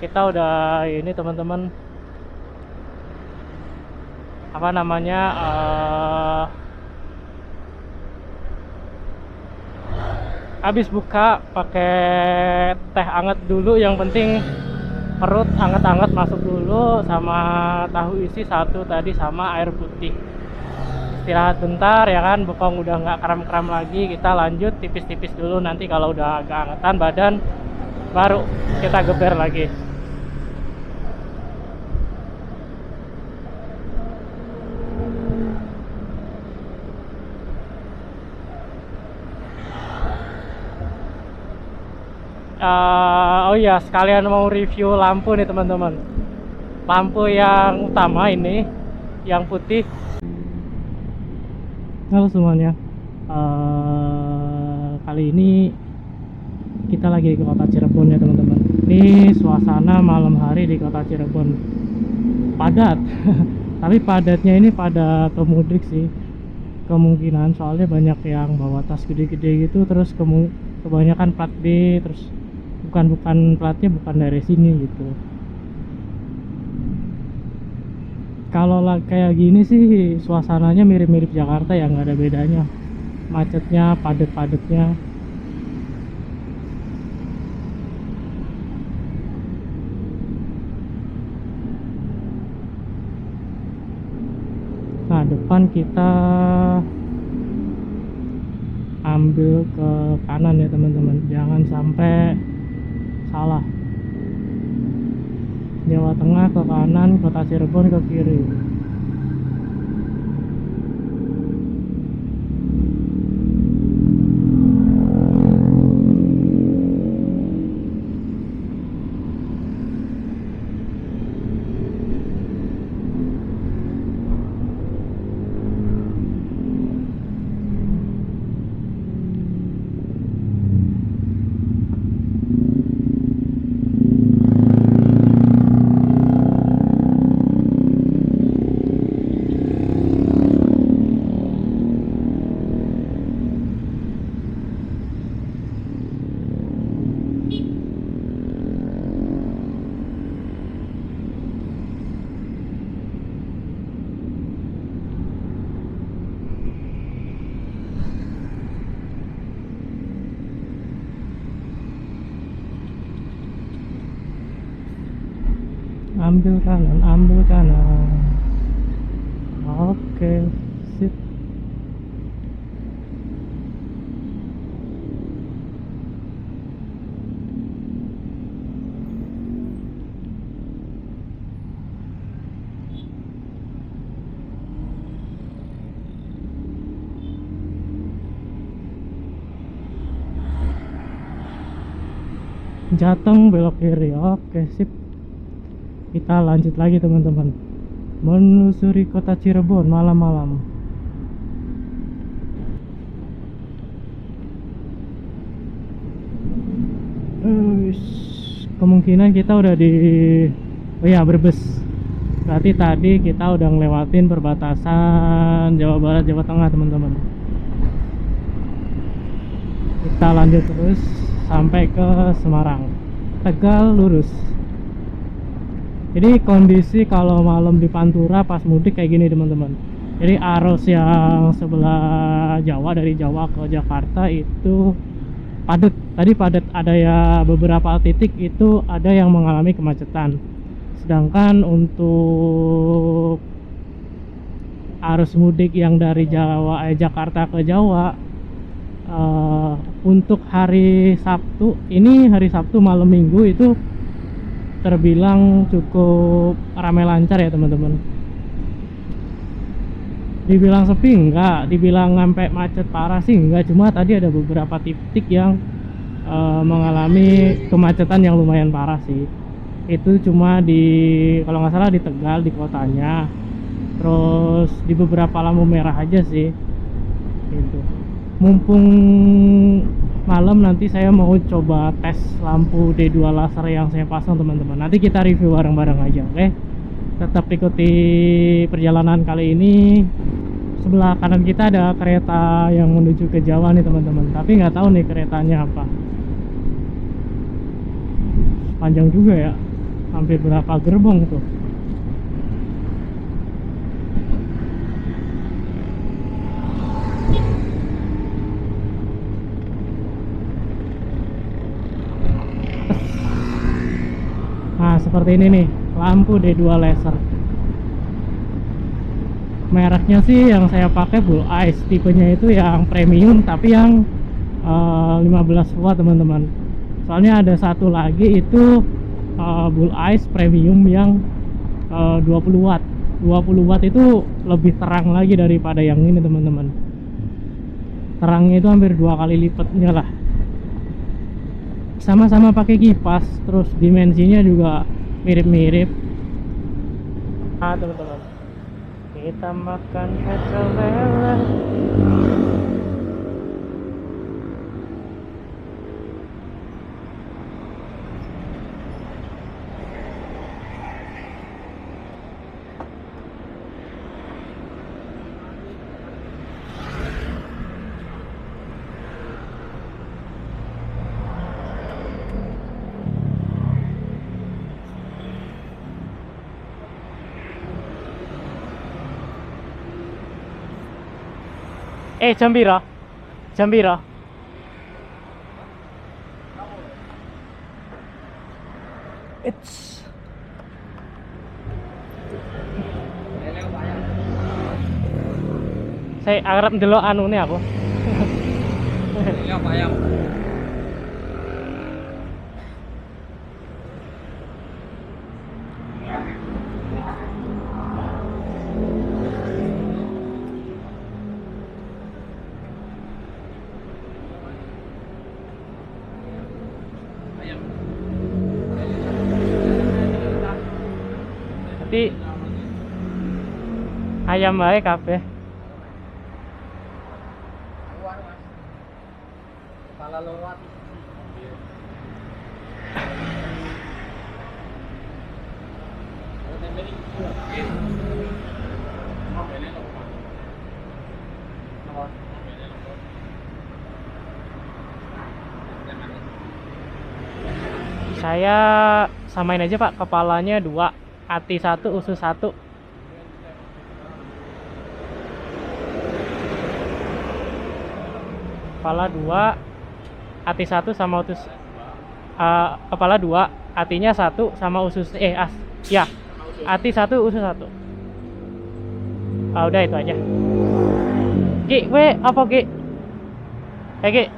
Kita udah ini teman-teman, apa namanya, habis buka pakai teh anget dulu, yang penting perut anget-anget masuk dulu, sama tahu isi satu tadi, sama air putih. Istirahat bentar ya kan, bokong udah nggak kram-kram lagi, kita lanjut tipis-tipis dulu, nanti kalau udah agak angetan badan baru kita geber lagi. Oh iya, sekalian mau review lampu nih teman-teman. Lampu yang utama ini, yang putih. Halo semuanya. Kali ini kita lagi di kota Cirebon ya teman-teman. Ini suasana malam hari di kota Cirebon. Padat. Tapi padatnya ini pada pemudik sih. kemungkinan, soalnya banyak yang bawa tas gede-gede gitu, terus kebanyakan plat B, terus bukan platnya bukan dari sini gitu. Kalau kayak gini sih suasananya mirip-mirip Jakarta ya, nggak ada bedanya, macetnya, padet-padetnya. Nah, depan kita ambil ke kanan ya teman-teman, jangan sampai salah. Jawa Tengah ke kanan, Kota Cirebon ke kiri. Ambil kanan, ambil kanan. Oke, sip. Jateng belok kiri. Oke, sip. Kita lanjut lagi teman-teman, menelusuri Kota Cirebon malam-malam. Kemungkinan kita udah di, oh ya, Brebes. Berarti tadi kita udah ngelewatin perbatasan Jawa Barat Jawa Tengah teman-teman. Kita lanjut terus sampai ke Semarang, Tegal lurus. Jadi kondisi kalau malam di Pantura pas mudik kayak gini teman-teman. Jadi arus yang sebelah Jawa, dari Jawa ke Jakarta itu padat. Tadi padat, ada ya beberapa titik itu ada yang mengalami kemacetan. Sedangkan untuk arus mudik yang dari Jakarta ke Jawa, untuk hari Sabtu, ini hari Sabtu malam Minggu itu terbilang cukup ramai lancar ya teman-teman. Dibilang sepi enggak, dibilang sampai macet parah sih enggak, cuma tadi ada beberapa titik yang mengalami kemacetan yang lumayan parah sih. Itu cuma di, kalau nggak salah di Tegal, di kotanya, terus di beberapa lampu merah aja sih gitu. Mumpung malam, nanti saya mau coba tes lampu D2 laser yang saya pasang teman-teman. Nanti kita review bareng-bareng aja, oke? Tetap ikuti perjalanan kali ini. Sebelah kanan kita ada kereta yang menuju ke Jawa nih teman-teman, tapi nggak tahu nih keretanya apa. Panjang juga ya, hampir berapa gerbong tuh. Nah seperti ini nih, lampu D2 laser. Mereknya sih yang saya pakai Bull Eyes, tipenya itu yang premium tapi yang 15 watt teman-teman. Soalnya ada satu lagi itu Bull Eyes premium yang 20 watt. 20 watt itu lebih terang lagi daripada yang ini teman-teman. Terangnya itu hampir 2 kali lipatnya lah. Sama-sama pakai kipas, terus dimensinya juga mirip-mirip. Nah teman-teman, kita makan pecel lele. Jam piro? Jam piro? It's saya arep ndelok anune aku. Iya, Pak ya. Nanti ayam wae kabeh. Kepala lewat. Saya samain aja Pak, kepalanya 2, hati 1, usus 1. Kepala 2, hati 1 sama usus. Kepala 2, hatinya 1 sama usus. Ya, hati 1, usus 1. Udah itu aja. Ki, gue apa Ki? Ki,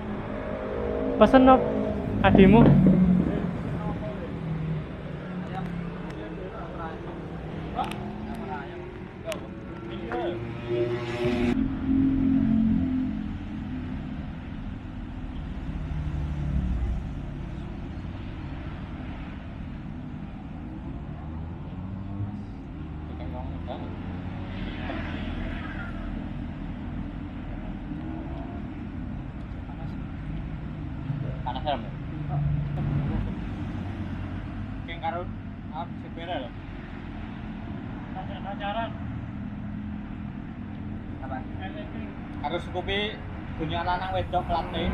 pesen no adimu. Panas helm. Keng karun sepeda lho. Pacaran. Apa? Harus kopi punya lanang wedok pelatne.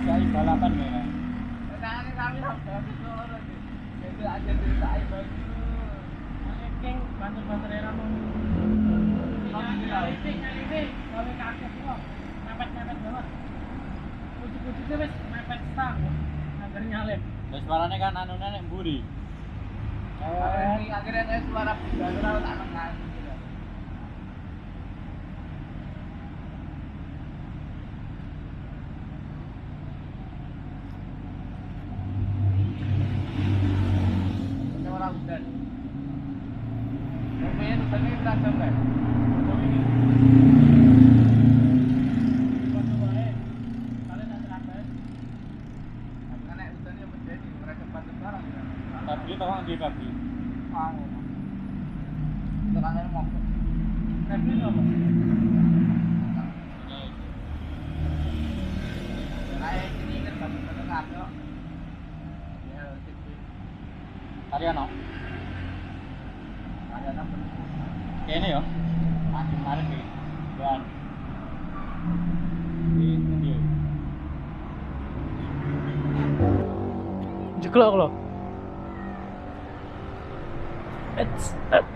Jadi balapan ya. Itu aja cerita King bantu-bantu era mau. Ini gawe kakek kok. Mepet-mepet banget. Pucuk-pucuknya wis mepet stang. Agar nyalip. Terus suaranya kan anune nek mburi. Akhirnya saya suara baru tak menang. Orang hujan. Rumahnya hujannya kita coba. Pabri tolong di pabri. Tekanannya mau. Pabri itu apa? Kayak ini kan bener-bener kado. Ya, Ariano. Ariano bener. Ini ya. Masih kemarin nih. Dan ini dia. Jeklok lo. It's set.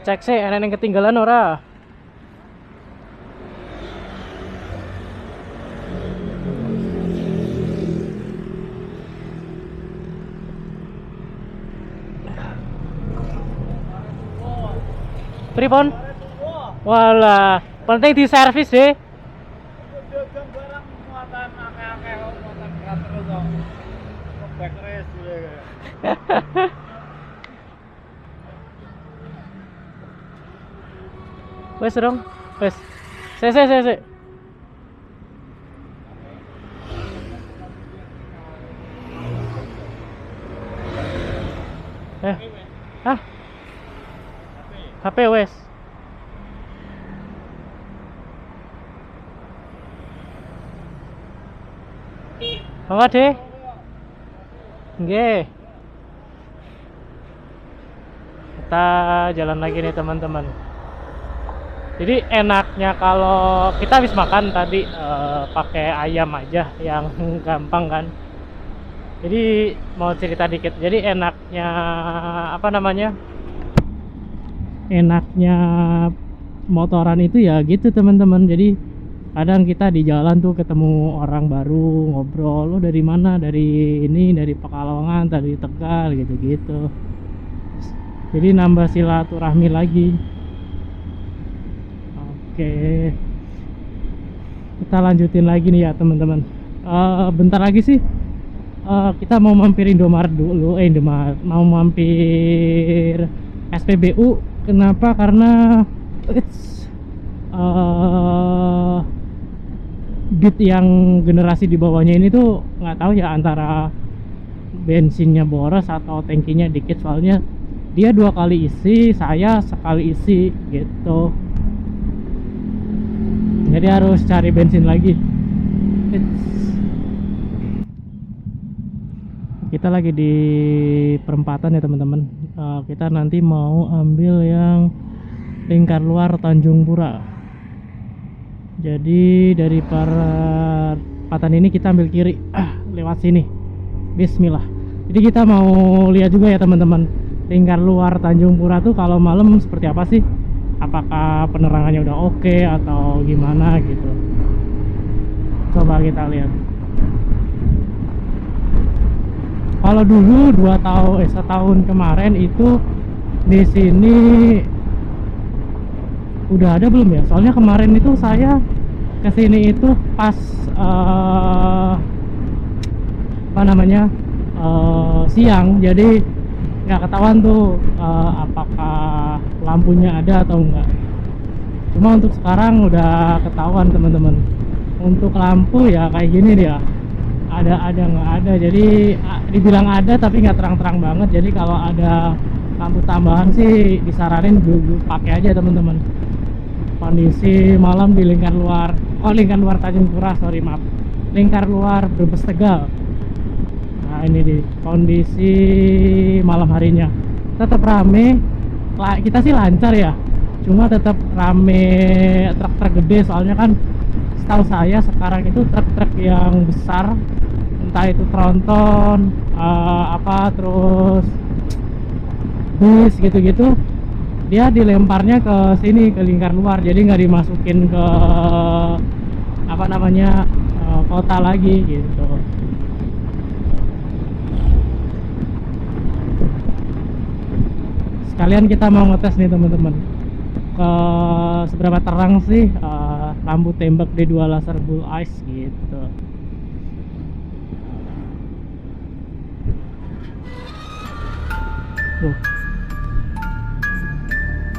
Cek sih, ada yang ketinggalan ora? Pripon? Walah, penting di servis deh. Barang muatan akeh-akeh muatan berat terus kok. Back race dulu ya. Wes dong, wes. Se. Hah? HP wes. Monggo deh. Nggih. Kita jalan lagi nih teman-teman. Jadi enaknya kalau kita habis makan tadi pakai ayam aja yang gampang kan. Jadi mau cerita dikit. Jadi enaknya apa namanya? Enaknya motoran itu ya gitu teman-teman. Jadi kadang kita di jalan tuh ketemu orang baru, ngobrol, lo dari mana? Dari ini, dari Pekalongan, dari Tegal gitu-gitu. Jadi nambah silaturahmi lagi. Oke, kita lanjutin lagi nih ya teman-teman. Bentar lagi sih kita mau mampir Indomaret dulu. Indomaret mau mampir SPBU. Kenapa? Karena Beat yang generasi di bawahnya ini tuh nggak tahu ya antara bensinnya boros atau tangkinya dikit, soalnya dia 2 kali isi, saya sekali isi gitu. Jadi harus cari bensin lagi. Kita lagi di perempatan ya teman-teman. Kita nanti mau ambil yang lingkar luar Tanjung Pura. Jadi dari perempatan ini kita ambil kiri, lewat sini. Bismillah. Jadi kita mau lihat juga ya teman-teman, lingkar luar Tanjung Pura tuh kalau malam seperti apa sih? Apakah penerangannya udah oke atau gimana gitu. Coba kita lihat. Kalau dulu 2 tahun setahun kemarin itu di sini udah ada belum ya? Soalnya kemarin itu saya kesini itu pas apa namanya siang, jadi nggak ketahuan tuh apakah lampunya ada atau enggak. Cuma untuk sekarang udah ketahuan teman-teman. Untuk lampu ya kayak gini dia, ada nggak ada. Jadi dibilang ada tapi nggak terang-terang banget. Jadi kalau ada lampu tambahan sih disaranin dulu pakai aja teman-teman. Kondisi malam di lingkar luar Tanjung Pura, sorry maaf, lingkar luar Brebes Tegal. Nah ini di kondisi malam harinya tetap rame. Kita sih lancar ya, cuma tetap rame truk-truk gede. Soalnya kan setahu saya sekarang itu truk-truk yang besar, entah itu tronton terus bis gitu-gitu, dia dilemparnya ke sini, ke lingkar luar. Jadi nggak dimasukin ke apa namanya kota lagi gitu. Sekalian kita mau ngetes nih teman-teman, ke seberapa terang sih lampu tembak D2 laser bull eyes gitu. Tuh,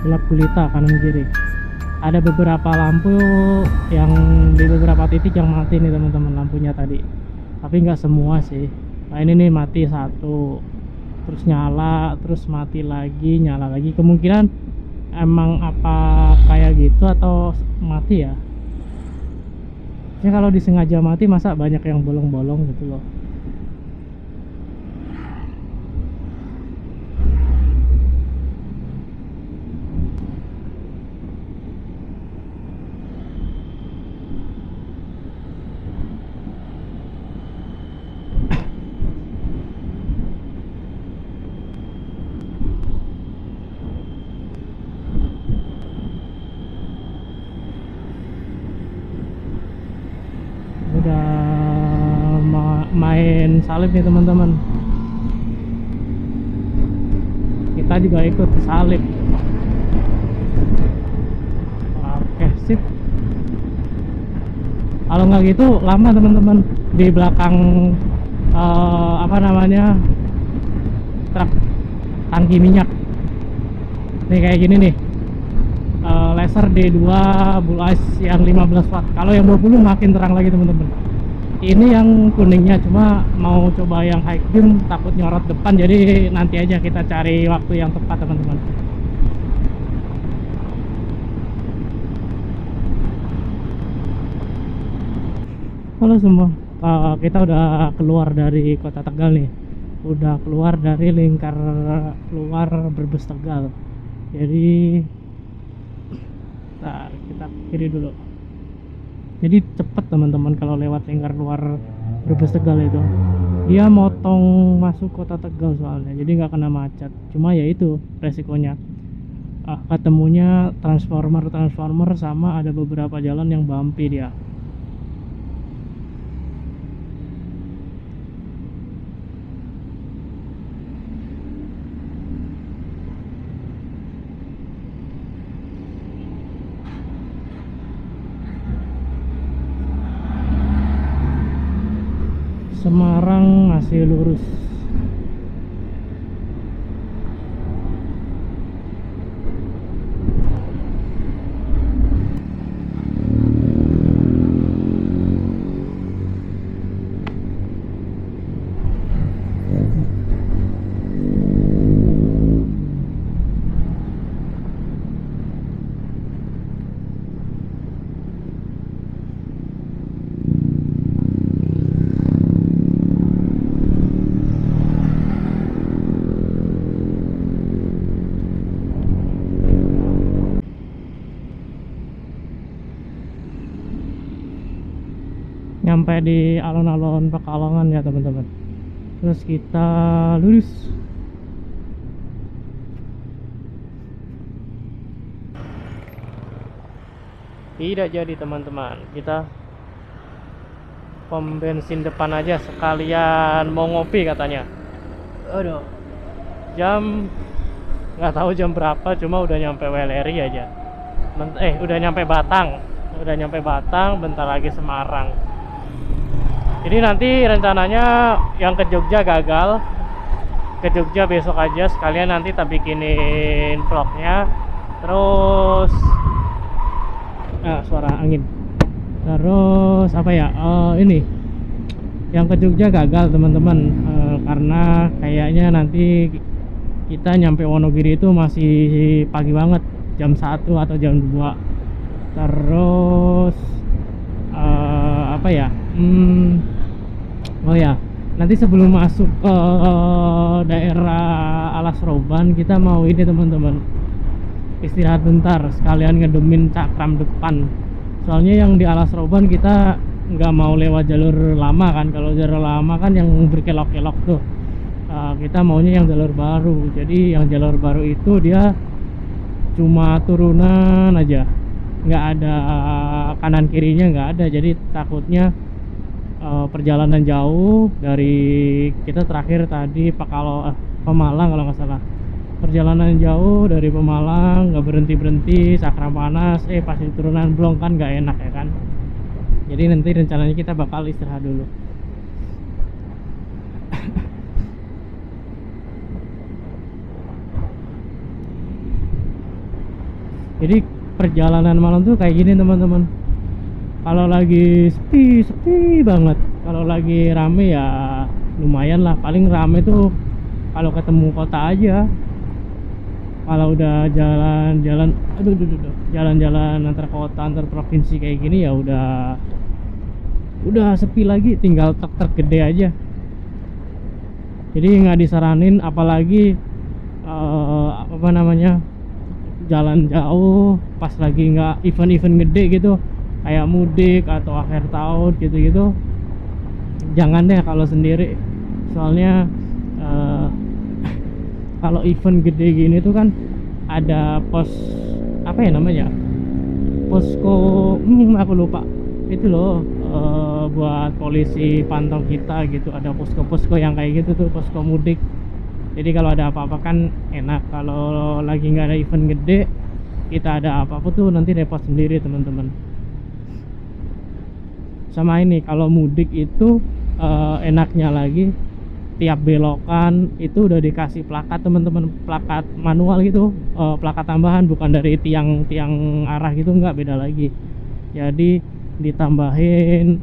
gelap gulita kanan kiri. Ada beberapa lampu yang di beberapa titik yang mati nih teman-teman lampunya tadi, tapi nggak semua sih. Nah ini nih mati satu, terus nyala, terus mati lagi, nyala lagi. Kemungkinan emang apa kayak gitu atau mati ya. Ya kalau disengaja mati masa banyak yang bolong-bolong gitu loh. Main salib nih teman-teman, kita juga ikut salib. Oke sip. Kalau nggak gitu lama teman-teman di belakang apa namanya truk tangki minyak nih kayak gini nih, laser D2 bull eyes yang 15 watt. Kalau yang 20 makin terang lagi teman-teman. Ini yang kuningnya, cuma mau coba yang high beam takut nyorot depan, jadi nanti aja kita cari waktu yang tepat teman-teman. Halo semua, kita udah keluar dari kota Tegal nih, udah keluar dari lingkar keluar Brebes Tegal. Jadi nah, kita kiri dulu. Jadi cepet teman-teman kalau lewat lingkar luar Brebes Tegal itu. Dia motong masuk kota Tegal soalnya, jadi nggak kena macet. Cuma ya itu resikonya. Ketemunya transformer sama ada beberapa jalan yang bumpy dia. Semarang masih lurus. Nyampe di alun-alun Pekalongan ya teman-teman. Terus kita lurus. Tidak jadi teman-teman, kita pom bensin depan aja sekalian mau ngopi katanya. Aduh, jam nggak tahu jam berapa, cuma udah nyampe Weleri aja. Udah nyampe Batang, bentar lagi Semarang. Jadi nanti rencananya yang ke Jogja gagal, ke Jogja besok aja sekalian, nanti tak bikinin vlognya. Terus suara angin. Terus apa ya, ini yang ke Jogja gagal teman-teman, karena kayaknya nanti kita nyampe Wonogiri itu masih pagi banget, jam 1 atau jam 2. Terus apa ya, oh ya, nanti sebelum masuk ke daerah Alas Roban kita mau ini teman-teman, istirahat bentar sekalian ngedemin cakram depan. Soalnya yang di Alas Roban kita nggak mau lewat jalur lama kan. Kalau jalur lama kan yang berkelok-kelok tuh. Kita maunya yang jalur baru. Jadi yang jalur baru itu dia cuma turunan aja, nggak ada kanan kirinya, nggak ada. Jadi takutnya perjalanan jauh dari kita terakhir tadi Pemalang kalau nggak salah. Perjalanan jauh dari Pemalang, nggak berhenti Sakram Panas, pasti turunan Blong kan nggak enak ya kan. Jadi nanti rencananya kita bakal istirahat dulu. Jadi perjalanan malam tuh kayak gini teman-teman. Kalau lagi sepi banget. Kalau lagi rame ya lumayan lah. Paling rame tuh kalau ketemu kota aja. Kalau udah jalan-jalan, jalan-jalan antar kota, antar provinsi kayak gini ya udah sepi lagi. Tinggal truk gede aja. Jadi nggak disaranin, apalagi apa namanya, jalan jauh pas lagi nggak event-event gede gitu, kayak mudik atau akhir tahun gitu-gitu. Jangan deh kalau sendiri. Soalnya kalau event gede gini tuh kan ada pos, apa ya namanya, posko, aku lupa itu loh, buat polisi pantau kita gitu. Ada posko-posko yang kayak gitu tuh, posko mudik. Jadi kalau ada apa-apa kan enak. Kalau lagi nggak ada event gede, kita ada apa-apa tuh nanti repot sendiri teman-teman. Sama ini kalau mudik itu enaknya lagi, tiap belokan itu udah dikasih plakat teman-teman, plakat manual gitu, plakat tambahan, bukan dari tiang arah gitu, nggak, beda lagi. Jadi ditambahin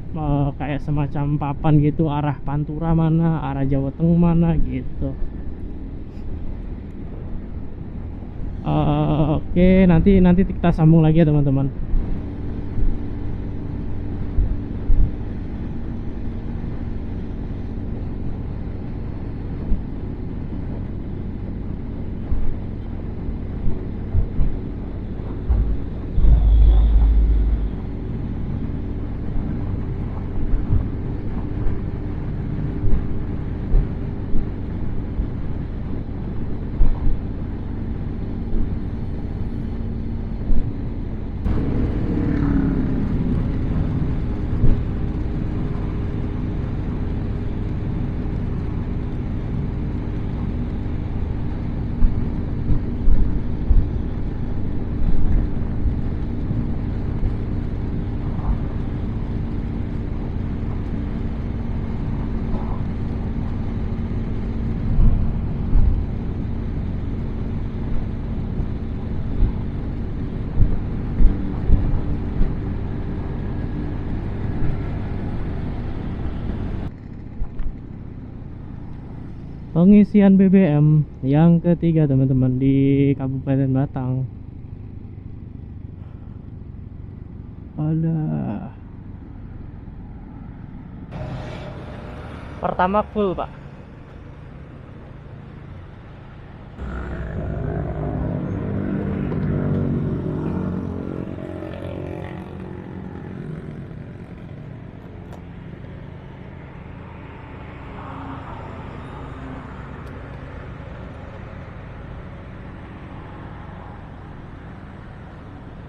kayak semacam papan gitu, arah Pantura mana, arah Jawa Tengah mana gitu. Oke, nanti kita sambung lagi ya teman-teman. pengisian BBM yang ketiga teman-teman di Kabupaten Batang. Ada pertama full pak.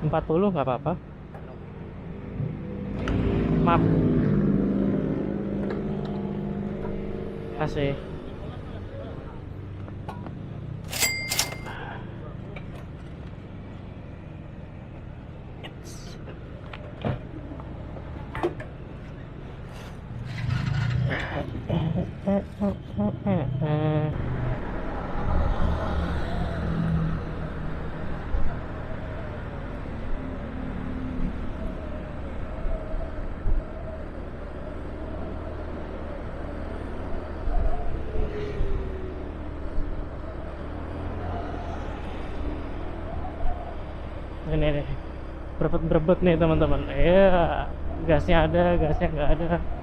Empat puluh nggak apa-apa. Maaf. Kasih. Ini nih, berebet-berebet nih teman-teman. Ya, gasnya ada, gasnya nggak ada.